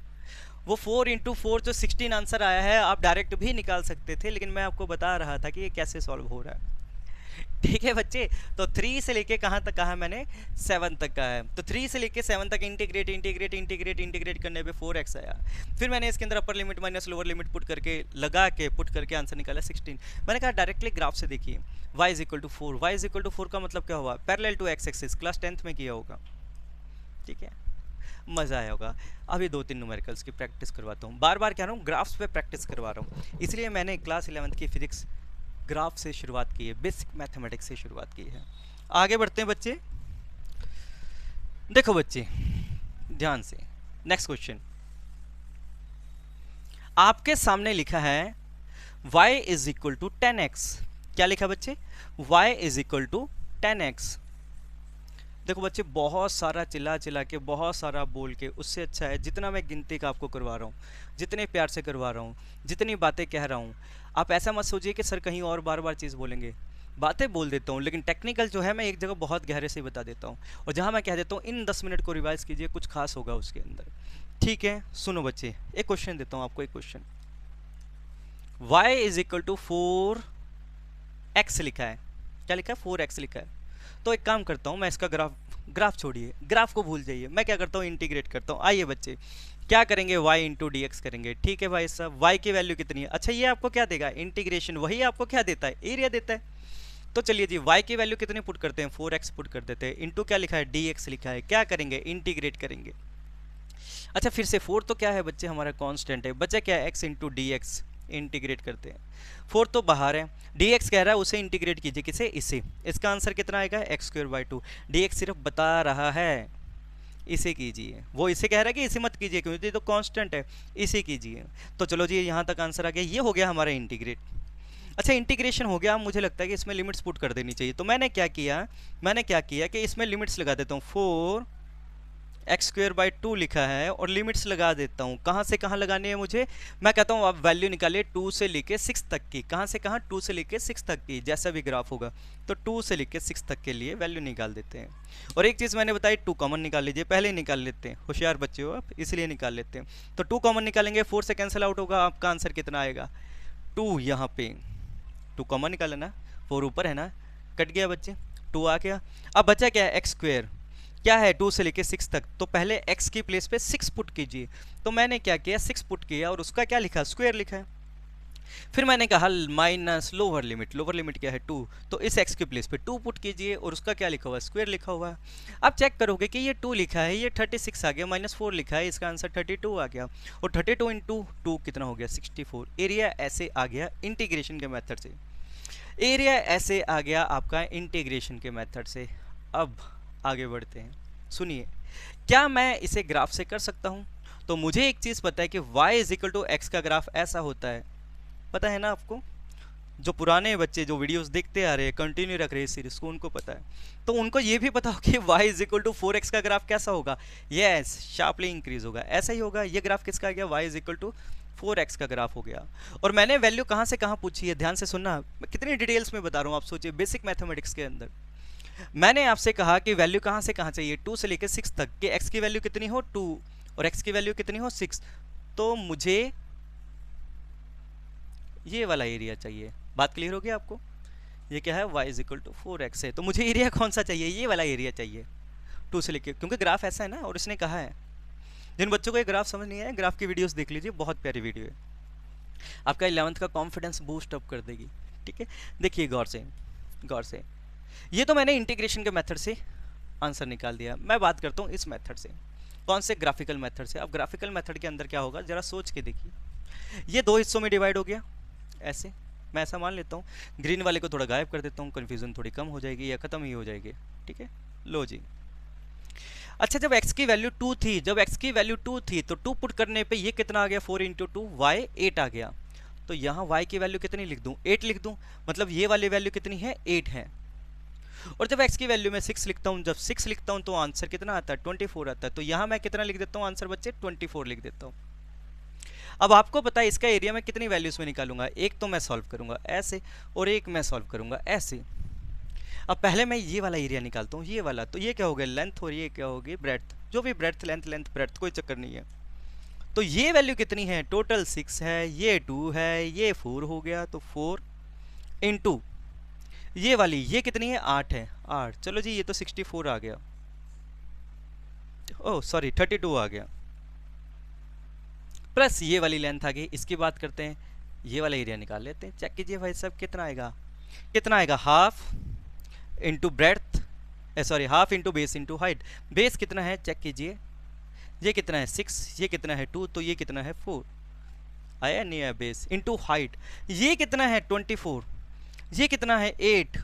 वो 4 इंटू 4 जो 16 आंसर आया है, आप डायरेक्ट भी निकाल सकते थे, लेकिन मैं आपको बता रहा था कि ये कैसे सॉल्व हो रहा है। ठीक है बच्चे, तो 3 से लेके कहाँ तक कहा मैंने, 7 तक का है। तो 3 से लेके 7 तक इंटीग्रेट इंटीग्रेट इंटीग्रेट इंटीग्रेट करने पे 4x आया। फिर मैंने इसके अंदर upper limit minus lower limit put करके लगा के पुट करके आंसर निकाला 16। मैंने कहा डायरेक्टली ग्राफ से देखिए, y is equal to 4, y is equal to 4 का मतलब क्या हुआ, parallel to x axis, class 10th में किया होगा। ठीक है, मज़ा आया होगा। अभी 2-3 न्यूमेरिकल्स की प्रैक्टिस करवाता हूँ, बार बार कह रहा हूँ ग्राफ्स पे प्रैक्टिस करवा रहा हूँ, इसलिए मैंने क्लास 11th की फिजिक्स ग्राफ से शुरुआत की है, बेसिक मैथमेटिक्स से शुरुआत की है। आगे बढ़ते हैं बच्चे, देखो बच्चे ध्यान से, नेक्स्ट क्वेश्चन आपके सामने लिखा है y is equal to 10x। क्या लिखा बच्चे, y is equal to 10x। देखो बच्चे, बहुत सारा चिल्ला चिल्ला के, बहुत सारा बोल के, उससे अच्छा है जितना मैं गिनती का आपको करवा रहा हूँ, जितने प्यार से करवा रहा हूँ, जितनी बातें कह रहा हूँ, आप ऐसा मत सोचिए कि सर कहीं और बार बार चीज़ बोलेंगे। बातें बोल देता हूँ, लेकिन टेक्निकल जो है मैं एक जगह बहुत गहरे से बता देता हूँ, और जहाँ मैं कह देता हूँ इन 10 मिनट को रिवाइज कीजिए, कुछ खास होगा उसके अंदर। ठीक है, सुनो बच्चे, एक क्वेश्चन देता हूँ आपको, एक question, y is equal to 4x लिखा है, क्या लिखा है, 4x लिखा है। तो एक काम करता हूँ मैं, इसका ग्राफ छोड़िए, ग्राफ को भूल जाइए, मैं क्या करता हूँ, इंटीग्रेट करता हूँ। आइए बच्चे, क्या करेंगे, y इंटू डी एक्स करेंगे। ठीक है भाई साहब, y की वैल्यू कितनी है, अच्छा ये आपको क्या देगा, इंटीग्रेशन, वही आपको क्या देता है, एरिया देता है। तो चलिए जी, y की वैल्यू कितनी पुट करते हैं, 4x पुट कर देते हैं, इंटू क्या लिखा है, dx लिखा है, क्या करेंगे, इंटीग्रेट करेंगे। अच्छा फिर से 4 तो क्या है बच्चे, हमारा कांस्टेंट है, बचा क्या है, x into d x, integrate करते हैं। 4 तो बाहर है, dx कह रहा है उसे इंटीग्रेट कीजिए, किसे, इसे। इसका आंसर कितना आएगा, x²/2। dx सिर्फ बता रहा है, इसे कीजिए। वो इसे कह रहा है कि इसे मत कीजिए क्योंकि ये तो कांस्टेंट है, इसे कीजिए। तो चलो जी, यहाँ तक आंसर आ गया। ये हो गया हमारा इंटीग्रेट। अच्छा, इंटीग्रेशन हो गया। मुझे लगता है कि इसमें लिमिट्स पुट कर देनी चाहिए। तो मैंने क्या किया कि इसमें लिमिट्स लगा देता हूँ। 4x² लिखा है और लिमिट्स लगा देता हूँ। कहाँ से कहाँ लगानी है मुझे, मैं कहता हूँ आप वैल्यू निकालिए 2 से लेके 6 तक की। कहाँ से कहाँ, 2 से लेके 6 तक की। जैसा भी ग्राफ होगा तो 2 से लेके 6 तक के लिए वैल्यू निकाल देते हैं। और एक चीज़ मैंने बताई, 2 कॉमन निकाल लीजिए। पहले ही निकाल लेते हैं, होशियार बच्चे हो आप, इसलिए निकाल लेते हैं। तो 2 कॉमन निकालेंगे, 4 से कैंसिल आउट होगा। आपका आंसर कितना आएगा, 2। यहाँ पे 2 कॉमन निकाला ना, 4 ऊपर है ना, कट गया बच्चे, 2 आ गया। अब बचा क्या है, x² क्या है, 2 से लेके 6 तक। तो पहले x की प्लेस पे 6 पुट कीजिए। तो मैंने क्या किया, 6 पुट किया और उसका क्या लिखा, स्क्वायर लिखा है। फिर मैंने कहा माइनस लोअर लिमिट क्या है, 2। तो इस x की प्लेस पे 2 पुट कीजिए और उसका क्या लिखा हुआ है, स्क्वायर लिखा हुआ है। अब चेक करोगे कि ये 2 लिखा है, ये 36 आ गया, -4 लिखा है, इसका आंसर 32 आ गया। और 32 इंटू 2 कितना हो गया, 64। एरिया ऐसे आ गया इंटीग्रेशन के मेथड से। एरिया ऐसे आ गया आपका इंटीग्रेशन के मेथड से। अब आगे बढ़ते हैं, सुनिए। क्या मैं इसे ग्राफ से कर सकता हूं? तो मुझे एक चीज पता है कि y = x का ग्राफ ऐसा होता है, पता है ना आपको? जो पुराने बच्चे जो वीडियोस देखते आ रहे हैं, कंटिन्यू रख रहे हैं सीरीज को, उनको पता है। तो उनको ये भी पता हो कि y = 4x का ग्राफ कैसा होगा। यस, शार्पली इंक्रीज होगा, ऐसा ही होगा। ये ग्राफ किसका आ गया, y = 4x का ग्राफ हो गया। और मैंने वैल्यू कहाँ से कहाँ पूछी है, ध्यान से सुनना, मैं कितनी डिटेल्स में बता रहा हूँ। आप सोचिए, बेसिक मैथमेटिक्स के अंदर मैंने आपसे कहा कि वैल्यू कहाँ से कहाँ चाहिए, 2 से लेकर 6 तक कि x की वैल्यू कितनी हो, 2, और x की वैल्यू कितनी हो, 6। तो मुझे ये वाला एरिया चाहिए। बात क्लियर हो गई आपको? ये क्या है, y = 4x है। तो मुझे एरिया कौन सा चाहिए, ये वाला एरिया चाहिए, 2 से लेके, क्योंकि ग्राफ ऐसा है ना। और इसने कहा है, जिन बच्चों को ये ग्राफ समझ नहीं आया, ग्राफ की वीडियोस देख लीजिए, बहुत प्यारी वीडियो है, आपका 11th का कॉन्फिडेंस बूस्ट अप कर देगी। ठीक है, देखिए गौर से। ये तो मैंने इंटीग्रेशन के मेथड से आंसर निकाल दिया। मैं बात करता हूँ इस मेथड से, कौन से, ग्राफिकल मेथड से। अब ग्राफिकल मेथड के अंदर क्या होगा, जरा सोच के देखिए। ये 2 हिस्सों में डिवाइड हो गया, ऐसे मैं ऐसा मान लेता हूँ। ग्रीन वाले को थोड़ा गायब कर देता हूँ, कन्फ्यूजन थोड़ी कम हो जाएगी या ख़त्म ही हो जाएगी। ठीक है, लो जी। अच्छा, जब x की वैल्यू 2 थी, तो 2 पुट करने पे ये कितना आ गया, 4 × 2 y 8 आ गया। तो यहाँ y की वैल्यू कितनी लिख दूँ, 8 लिख दूँ। मतलब ये वाली वैल्यू कितनी है, 8 है। और जब x की वैल्यू में 6 लिखता हूँ, जब 6 लिखता हूँ तो आंसर कितना आता है, 24 आता है। तो यहाँ मैं कितना लिख देता हूँ आंसर बच्चे, 24 लिख देता हूँ। अब आपको पता है इसका एरिया मैं कितनी वैल्यूज में निकालूंगा, एक तो मैं सॉल्व करूंगा ऐसे और एक मैं सॉल्व करूंगा ऐसे। अब पहले मैं ये वाला एरिया निकालता हूँ, ये वाला। तो ये क्या हो गया, लेंथ, और ये क्या होगी, ब्रेड्थ। जो भी ब्रेड्थ, लेंथ ब्रेड्थ, कोई चक्कर नहीं है। तो ये वैल्यू कितनी है, टोटल 6 है, ये 2 है, ये 4 हो गया। तो 4 इंटू ये वाली, ये कितनी है, 8 है, 8। चलो जी, ये तो 64 आ गया, ओह सॉरी 32 आ गया, प्लस ये वाली लेंथ आ गई। इसकी बात करते हैं, ये वाला एरिया निकाल लेते हैं। चेक कीजिए भाई साहब, कितना आएगा, half into breadth, sorry half into base into height. Base कितना है, चेक कीजिए, ये कितना है 6, ये कितना है 2, तो ये कितना है 4, आया नहीं आया, बेस इंटू हाइट। ये कितना है 24, ये कितना है 8,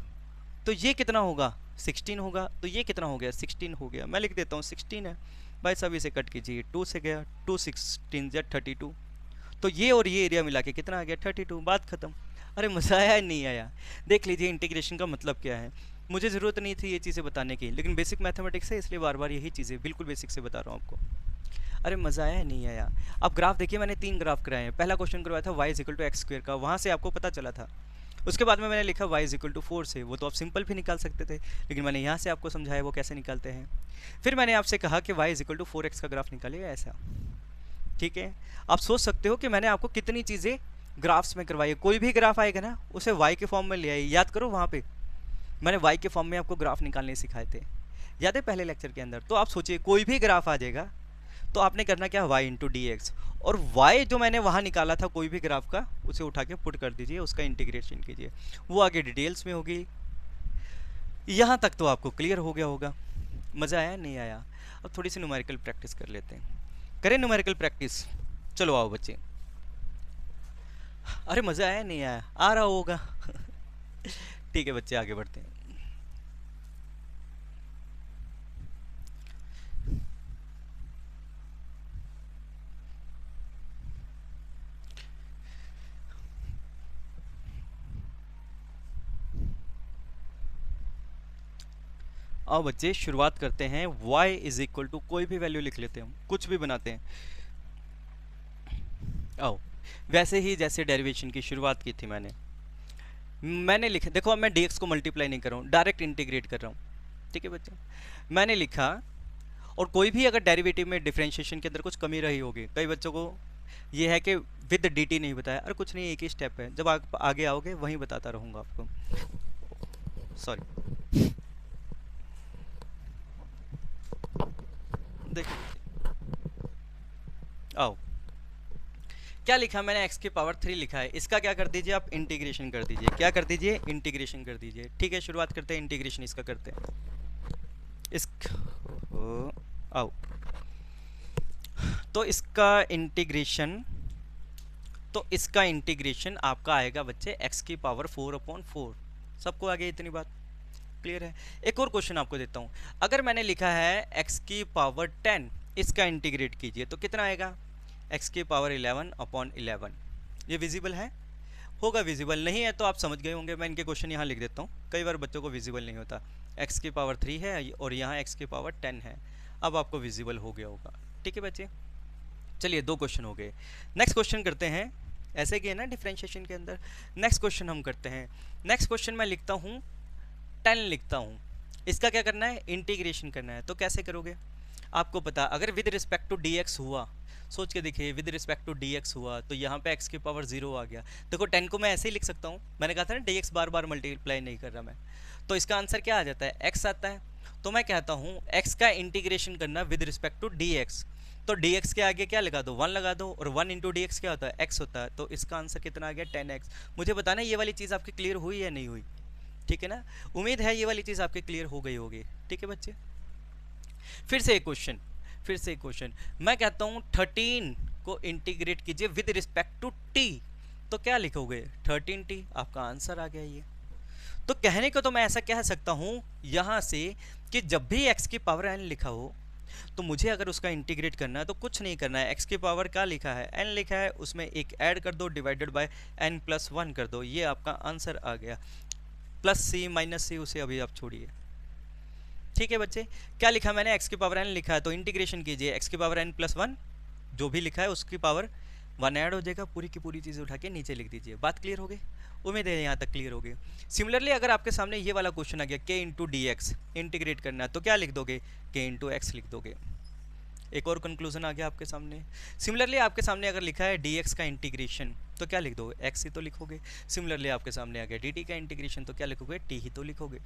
तो ये कितना होगा 16 होगा। तो ये कितना हो गया, 16 हो गया। मैं लिख देता हूँ 16 है भाई साहब, इसे कट कीजिए, 2 से गया, 2 16 या 32। तो ये और ये एरिया मिला के कितना आ गया, 32। बात खत्म। अरे मज़ा आया नहीं आया? देख लीजिए इंटीग्रेशन का मतलब क्या है। मुझे ज़रूरत नहीं थी ये चीज़ें बताने की, लेकिन बेसिक मैथमेटिक्स है इसलिए बार बार यही चीज़ें बिल्कुल बेसिक से बता रहा हूँ आपको। अरे मज़ा आया नहीं आया? अब ग्राफ देखिए, मैंने 3 ग्राफ कराए हैं। पहला क्वेश्चन करवाया था y = x² का, वहाँ से आपको पता चला था। उसके बाद में मैंने लिखा y = 4 से, वो तो आप सिंपल भी निकाल सकते थे, लेकिन मैंने यहाँ से आपको समझाया वो कैसे निकालते हैं। फिर मैंने आपसे कहा कि y = 4x का ग्राफ निकालिएगा, ऐसा। ठीक है, आप सोच सकते हो कि मैंने आपको कितनी चीज़ें ग्राफ्स में करवाई है। कोई भी ग्राफ आएगा ना, उसे y के फॉर्म में ले आइए। याद करो, वहाँ पे मैंने y के फॉर्म में आपको ग्राफ निकालने सिखाए थे, याद है, पहले लेक्चर के अंदर। तो आप सोचिए, कोई भी ग्राफ आ जाएगा तो आपने करना क्या, y × dx। और y जो मैंने वहाँ निकाला था कोई भी ग्राफ का, उसे उठा के पुट कर दीजिए, उसका इंटीग्रेशन कीजिए। वो आगे डिटेल्स में होगी। यहाँ तक तो आपको क्लियर हो गया होगा। मज़ा आया नहीं आया? अब थोड़ी सी न्यूमेरिकल प्रैक्टिस कर लेते हैं। करें न्यूमेरिकल प्रैक्टिस? चलो आओ बच्चे। अरे मज़ा आया नहीं आया, आ रहा होगा। ठीक है बच्चे, आगे बढ़ते हैं। आओ बच्चे शुरुआत करते हैं। y इज इक्वल टू कोई भी वैल्यू लिख लेते हैं, हम कुछ भी बनाते हैं। आओ, वैसे ही जैसे डेरिवेशन की शुरुआत की थी मैंने लिखा, देखो अब मैं dx को मल्टीप्लाई नहीं कर रहा हूँ, डायरेक्ट इंटीग्रेट कर रहा हूँ। ठीक है बच्चे, मैंने लिखा, और कोई भी अगर डेरिवेटिव में डिफरेंशिएशन के अंदर कुछ कमी रही होगी, कई बच्चों को ये है कि विद dt नहीं बताया, और कुछ नहीं, एक ही स्टेप है, जब आप आगे आओगे वहीं बताता रहूँगा आपको। सॉरी, देखो आओ, क्या लिखा मैंने, x की पावर 3 लिखा है, इसका क्या कर दीजिए आप, इंटीग्रेशन कर दीजिए। क्या कर दीजिए, इंटीग्रेशन कर दीजिए। ठीक है, शुरुआत करते हैं, इंटीग्रेशन इसका करते हैं। इस आओ, तो इसका इंटीग्रेशन आपका आएगा बच्चे x की पावर 4/4। सबको आगे इतनी बात क्लियर है। एक और क्वेश्चन आपको देता हूँ, अगर मैंने लिखा है x की पावर 10, इसका इंटीग्रेट कीजिए तो कितना आएगा, x की पावर 11/11। ये विजिबल है, होगा विजिबल, नहीं है तो आप समझ गए होंगे, मैं इनके क्वेश्चन यहाँ लिख देता हूँ, कई बार बच्चों को विजिबल नहीं होता। x की पावर 3 है और यहाँ x की पावर 10 है, अब आपको विजिबल हो गया होगा। ठीक है बच्चे, चलिए 2 क्वेश्चन हो गए। नेक्स्ट क्वेश्चन करते हैं, ऐसे कि है ना डिफरेंशिएशन के अंदर। नेक्स्ट क्वेश्चन हम करते हैं। नेक्स्ट क्वेश्चन मैं लिखता हूँ 10 लिखता हूँ, इसका क्या करना है, इंटीग्रेशन करना है। तो कैसे करोगे, आपको पता, अगर विद रिस्पेक्ट टू dx हुआ, सोच के देखिए, विद रिस्पेक्ट टू dx हुआ तो यहाँ पे x की पावर 0 आ गया। देखो 10 को मैं ऐसे ही लिख सकता हूँ, मैंने कहा था ना dx बार बार मल्टीप्लाई नहीं कर रहा मैं, तो इसका आंसर क्या आ जाता है, x आता है। तो मैं कहता हूँ x का इंटीग्रेशन करना विद रिस्पेक्ट टू dx, तो dx के आगे क्या लगा दो, 1 लगा दो, और 1 इंटू डी क्या होता है, x होता है। तो इसका आंसर कितना आ गया, 10x। मुझे बताना ये वाली चीज़ आपकी क्लियर हुई या नहीं हुई, ठीक है ना, उम्मीद है ये वाली चीज़ आपकी क्लियर हो गई होगी। ठीक है बच्चे, फिर से एक क्वेश्चन मैं कहता हूँ 13 को इंटीग्रेट कीजिए विद रिस्पेक्ट टू t, तो क्या लिखोगे, 13t, आपका आंसर आ गया ये। तो कहने को तो मैं ऐसा कह सकता हूँ यहाँ से कि जब भी x की पावर n लिखा हो तो मुझे अगर उसका इंटीग्रेट करना है तो कुछ नहीं करना है, x की पावर क्या लिखा है, n लिखा है, उसमें एक ऐड कर दो, डिवाइडेड बाय n+1 कर दो, ये आपका आंसर आ गया। प्लस सी माइनस सी उसे अभी आप छोड़िए। ठीक है बच्चे, क्या लिखा मैंने, x की पावर n लिखा है तो इंटीग्रेशन कीजिए, x की पावर n+1 जो भी लिखा है उसकी पावर 1 ऐड हो जाएगा, पूरी की पूरी चीज़ें उठा के नीचे लिख दीजिए। बात क्लियर हो गई, उम्मीद है यहाँ तक क्लियर हो गई। सिमिलरली अगर आपके सामने ये वाला क्वेश्चन आ गया k into d x, integrate करना है तो क्या लिख दोगे, k इंटू एक्स लिख दोगे। एक और कंक्लूजन आ गया आपके सामने। सिमिलरली आपके सामने अगर लिखा है dx का इंटीग्रेशन तो क्या लिख दोगे, x ही तो लिखोगे। सिमिलरली आपके सामने आ गया dt का इंटीग्रेशन तो क्या लिखोगे, t ही तो लिखोगे।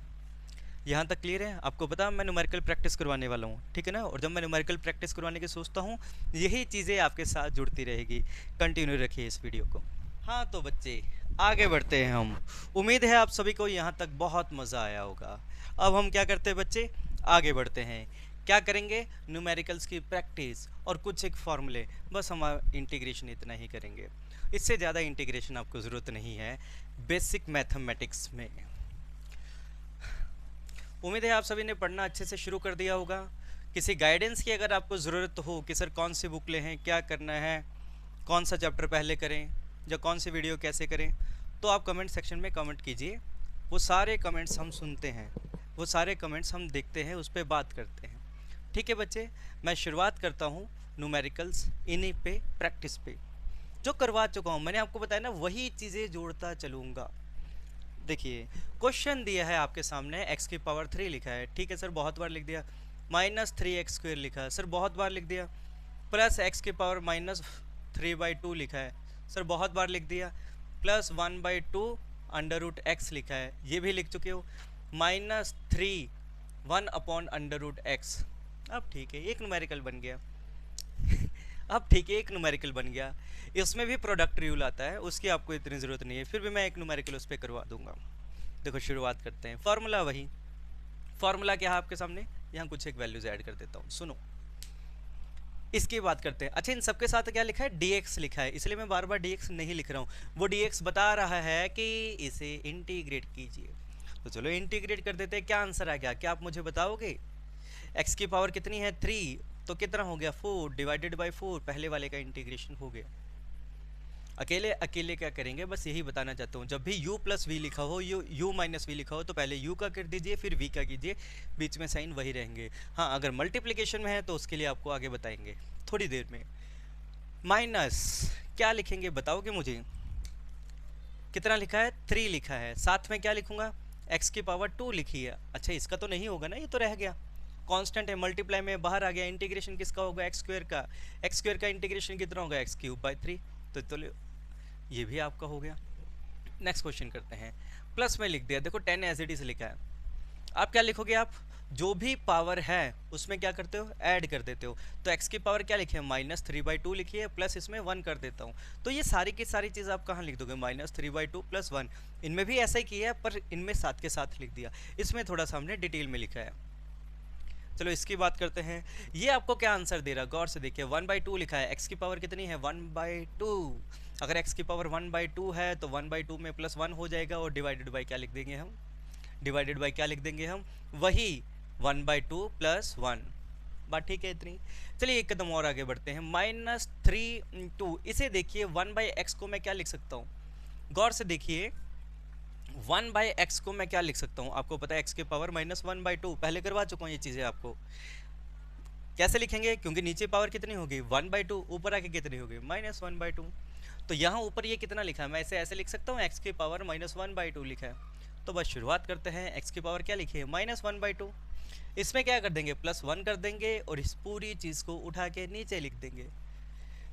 यहाँ तक क्लियर है आपको, पता मैं न्यूमेरिकल प्रैक्टिस करवाने वाला हूँ, ठीक है ना, और जब मैं न्यूमेरिकल प्रैक्टिस करवाने की सोचता हूँ यही चीज़ें आपके साथ जुड़ती रहेगी। कंटिन्यू रखिए इस वीडियो को। हाँ तो बच्चे आगे बढ़ते हैं हम, उम्मीद है आप सभी को यहाँ तक बहुत मज़ा आया होगा। अब हम क्या करते हैं बच्चे, आगे बढ़ते हैं, क्या करेंगे, न्यूमेरिकल्स की प्रैक्टिस और कुछ एक फॉर्मूले, बस हम इंटीग्रेशन इतना ही करेंगे, इससे ज़्यादा इंटीग्रेशन आपको ज़रूरत नहीं है बेसिक मैथमेटिक्स में। उम्मीद है आप सभी ने पढ़ना अच्छे से शुरू कर दिया होगा। किसी गाइडेंस की अगर आपको ज़रूरत हो कि सर कौन सी बुक लें, क्या करना है, कौन सा चैप्टर पहले करें या कौन सी वीडियो कैसे करें, तो आप कमेंट सेक्शन में कमेंट कीजिए, वो सारे कमेंट्स हम सुनते हैं, वो सारे कमेंट्स हम देखते हैं, उस पर बात करते हैं। ठीक है बच्चे, मैं शुरुआत करता हूँ न्यूमेरिकल्स इन्हीं पे प्रैक्टिस पे, जो करवा चुका हूँ मैंने आपको बताया ना, वही चीज़ें जोड़ता चलूँगा। देखिए क्वेश्चन दिया है आपके सामने, x की पावर 3 लिखा है, ठीक है सर बहुत बार लिख दिया, -3x² लिखा है सर बहुत बार लिख दिया, प्लस x की पावर -3/2 लिखा है सर बहुत बार लिख दिया, प्लस 1/2 √x लिखा है, ये भी लिख चुके हो, -3 1/√x। अब ठीक है एक न्यूमेरिकल बन गया। अब ठीक है एक न्यूमेरिकल बन गया, इसमें भी प्रोडक्ट रूल आता है, उसकी आपको इतनी ज़रूरत नहीं है, फिर भी मैं एक न्यूमेरिकल उस पर करवा दूंगा। देखो शुरुआत करते हैं, फार्मूला वही, फार्मूला क्या है आपके सामने, यहाँ कुछ एक वैल्यूज़ ऐड कर देता हूँ, सुनो। इसकी बात करते हैं। अच्छा, इन सबके साथ क्या लिखा है, dx लिखा है, इसलिए मैं बार बार dx नहीं लिख रहा हूँ। वो dx बता रहा है कि इसे इंटीग्रेट कीजिए। तो चलो इंटीग्रेट कर देते हैं। क्या आंसर आ गया, क्या आप मुझे बताओगे? x की पावर कितनी है 3, तो कितना हो गया 4 डिवाइडेड बाई 4, पहले वाले का इंटीग्रेशन हो गया। अकेले अकेले क्या करेंगे, बस यही बताना चाहता हूँ, जब भी u प्लस वी लिखा हो, u माइनस वी लिखा हो, तो पहले u का कर दीजिए, फिर v का कीजिए, बीच में साइन वही रहेंगे। हाँ, अगर मल्टीप्लिकेशन में है तो उसके लिए आपको आगे बताएंगे थोड़ी देर में। माइनस क्या लिखेंगे बताओगे मुझे? कितना लिखा है 3 लिखा है, साथ में क्या लिखूंगा, x की पावर 2 लिखी है। अच्छा, इसका तो नहीं होगा ना, ये तो रह गया, कांस्टेंट है, मल्टीप्लाई में बाहर आ गया। इंटीग्रेशन किसका होगा, एक्स स्क्वायर का। एक्स स्क्वायर का इंटीग्रेशन कितना होगा, एक्स क्यूब बाई 3। तो ये भी आपका हो गया। नेक्स्ट क्वेश्चन करते हैं। प्लस में लिख दिया, देखो 10 एज इट इज लिखा है। आप क्या लिखोगे, आप जो भी पावर है उसमें क्या करते हो, ऐड कर देते हो। तो x की पावर क्या लिखी है, -3/2 लिखी है, प्लस इसमें 1 कर देता हूँ। तो ये सारी की सारी चीज़ आप कहाँ लिख दोगे, -3/2 + 1। इनमें भी ऐसा ही किया है, पर इनमें साथ के साथ लिख दिया, इसमें थोड़ा सा हमने डिटेल में लिखा है। चलो इसकी बात करते हैं। ये आपको क्या आंसर दे रहा, गौर से देखिए, 1/2 लिखा है, x की पावर कितनी है 1/2। अगर x की पावर 1/2 है तो 1/2 में +1 हो जाएगा, और डिवाइडेड बाई क्या लिख देंगे हम, डिवाइडेड बाई क्या लिख देंगे हम, वही 1/2 + 1। बात ठीक है इतनी। चलिए एक कदम और आगे बढ़ते हैं। -3 इसे देखिए, 1/x को मैं क्या लिख सकता हूँ, गौर से देखिए, 1/x को मैं क्या लिख सकता हूँ, आपको पता है x की पावर -1/2, पहले करवा चुका हूँ ये चीज़ें आपको। कैसे लिखेंगे, क्योंकि नीचे पावर कितनी होगी 1/2, ऊपर आके कितनी होगी -1/2। तो यहाँ ऊपर ये कितना लिखा है, मैं इसे ऐसे लिख सकता हूँ, x की पावर -1/2 लिखा है। तो बस शुरुआत करते हैं। x की पावर क्या लिखी है -1/2, इसमें क्या कर देंगे +1 कर देंगे, और इस पूरी चीज़ को उठा के नीचे लिख देंगे।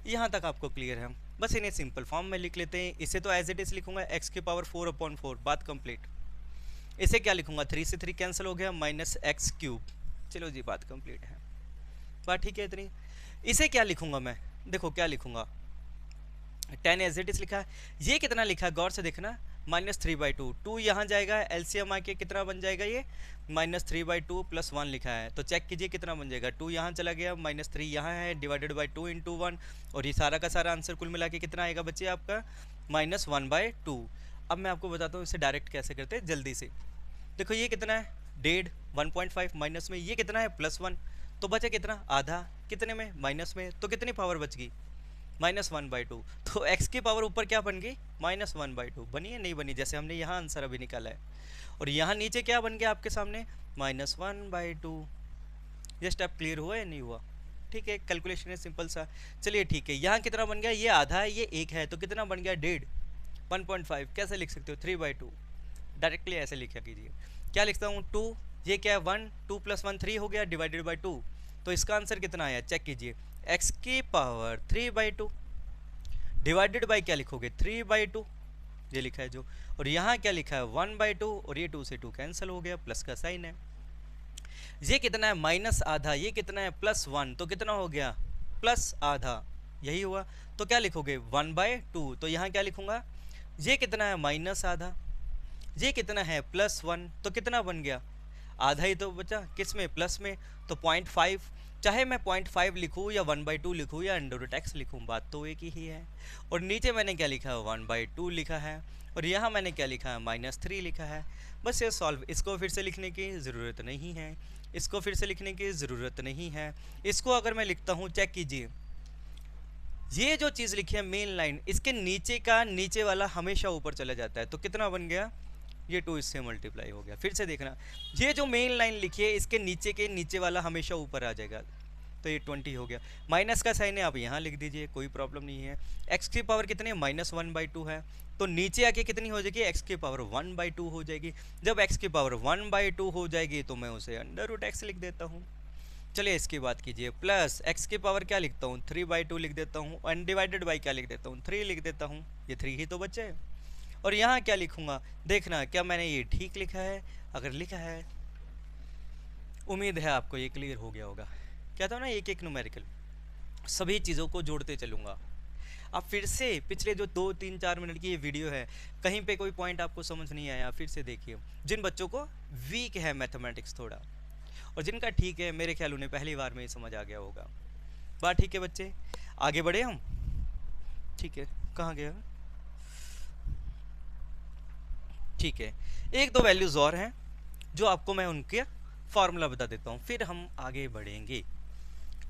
यहाँ तक आपको क्लियर है, बस इन्हें सिंपल फॉर्म में लिख लेते हैं। इसे तो एज इट इज़ लिखूंगा, x की पावर 4/4, बात कंप्लीट। इसे क्या लिखूंगा, 3 से 3 कैंसिल हो गया, -x³। चलो जी, बात कंप्लीट है, बात ठीक है इतनी। इसे क्या लिखूंगा मैं, देखो क्या लिखूंगा, 10 एज इट इज लिखा है। ये कितना लिखा है, गौर से देखना, -3/2, 2 यहाँ जाएगा, एलसीएम आके कितना बन जाएगा, ये -3/2 + 1 लिखा है। तो चेक कीजिए कितना बन जाएगा, 2 यहाँ चला गया, -3 यहाँ है, डिवाइडेड बाई 2 × 1, और ये सारा का सारा आंसर कुल मिला के कितना आएगा बच्चे आपका, -1/2। अब मैं आपको बताता हूँ इसे डायरेक्ट कैसे करते हैं जल्दी से। देखो ये कितना है, 1.5, 1.5 माइनस में, ये कितना है +1, तो बचा कितना, आधा, कितने में, माइनस में, तो कितनी पावर बच गई, -1/2। तो x की पावर ऊपर क्या बन गई, -1/2। बनी है, नहीं बनी, जैसे हमने यहाँ आंसर अभी निकाला है। और यहाँ नीचे क्या बन गया आपके सामने, -1/2। ये स्टेप क्लियर हुआ या नहीं हुआ? ठीक है, कैलकुलेशन है सिंपल सा। चलिए ठीक है, यहाँ कितना बन गया, ये आधा है, ये 1 है, तो कितना बन गया 1.5, 1.5 कैसे लिख सकते हो, 3/2, डायरेक्टली ऐसे लिखा कीजिए। क्या लिखता हूँ, 2, ये क्या है 1, 2 + 1 3 हो गया, डिवाइडेड बाई 2। तो इसका आंसर कितना आया, चेक कीजिए, x की पावर 3/2 डिवाइडेड बाई क्या लिखोगे 3/2, ये लिखा है जो, और यहाँ क्या लिखा है 1/2, और ये 2 से 2 कैंसिल हो गया, प्लस का साइन है। ये कितना है -आधा, ये कितना है +1, तो कितना हो गया +आधा, यही हुआ। तो क्या लिखोगे 1/2, तो यहाँ क्या लिखूंगा, ये कितना है -आधा, ये कितना है +1, तो कितना बन गया, आधा ही तो बचा, किस में, प्लस में, तो 0.5। चाहे मैं 0.5 लिखूँ या 1/2 लिखूँ या √x लिखूँ, बात तो एक ही है। और नीचे मैंने क्या लिखा है 1/2 लिखा है, और यहाँ मैंने क्या लिखा है -3 लिखा है। बस ये सॉल्व, इसको फिर से लिखने की ज़रूरत नहीं है, इसको फिर से लिखने की ज़रूरत नहीं है। इसको अगर मैं लिखता हूँ, चेक कीजिए, ये जो चीज़ लिखी है मेन लाइन, इसके नीचे का नीचे वाला हमेशा ऊपर चला जाता है, तो कितना बन गया, ये 2 इससे मल्टीप्लाई हो गया। फिर से देखना, ये जो मेन लाइन लिखी है इसके नीचे के नीचे वाला हमेशा ऊपर आ जाएगा, तो ये 20 हो गया। माइनस का साइन है, आप यहाँ लिख दीजिए, कोई प्रॉब्लम नहीं है। x की पावर कितनी है, -1/2 है, तो नीचे आके कितनी हो जाएगी, x की पावर 1/2 हो जाएगी। जब x की पावर 1/2 हो जाएगी तो मैं उसे √x लिख देता हूँ। चलिए इसकी बात कीजिए, प्लस x की पावर क्या लिखता हूँ 3/2 लिख देता हूँ, अनडिवाइडेड बाई क्या लिख देता हूँ 3 लिख देता हूँ, ये 3 ही तो बचे। और यहाँ क्या लिखूंगा, देखना क्या मैंने ये ठीक लिखा है, अगर लिखा है, उम्मीद है आपको ये क्लियर हो गया होगा। क्या था ना, एक एक न्यूमेरिकल, सभी चीज़ों को जोड़ते चलूँगा। अब फिर से पिछले जो 2, 3, 4 मिनट की ये वीडियो है, कहीं पे कोई पॉइंट आपको समझ नहीं आया, फिर से देखिए। जिन बच्चों को वीक है मैथमेटिक्स थोड़ा, और जिनका ठीक है, मेरे ख्याल उन्हें पहली बार में ही समझ आ गया होगा। बात ठीक है बच्चे, आगे बढ़े हम। ठीक है, कहाँ गया? ठीक है, एक दो वैल्यूज और हैं जो आपको मैं उनके फॉर्मूला बता देता हूँ, फिर हम आगे बढ़ेंगे।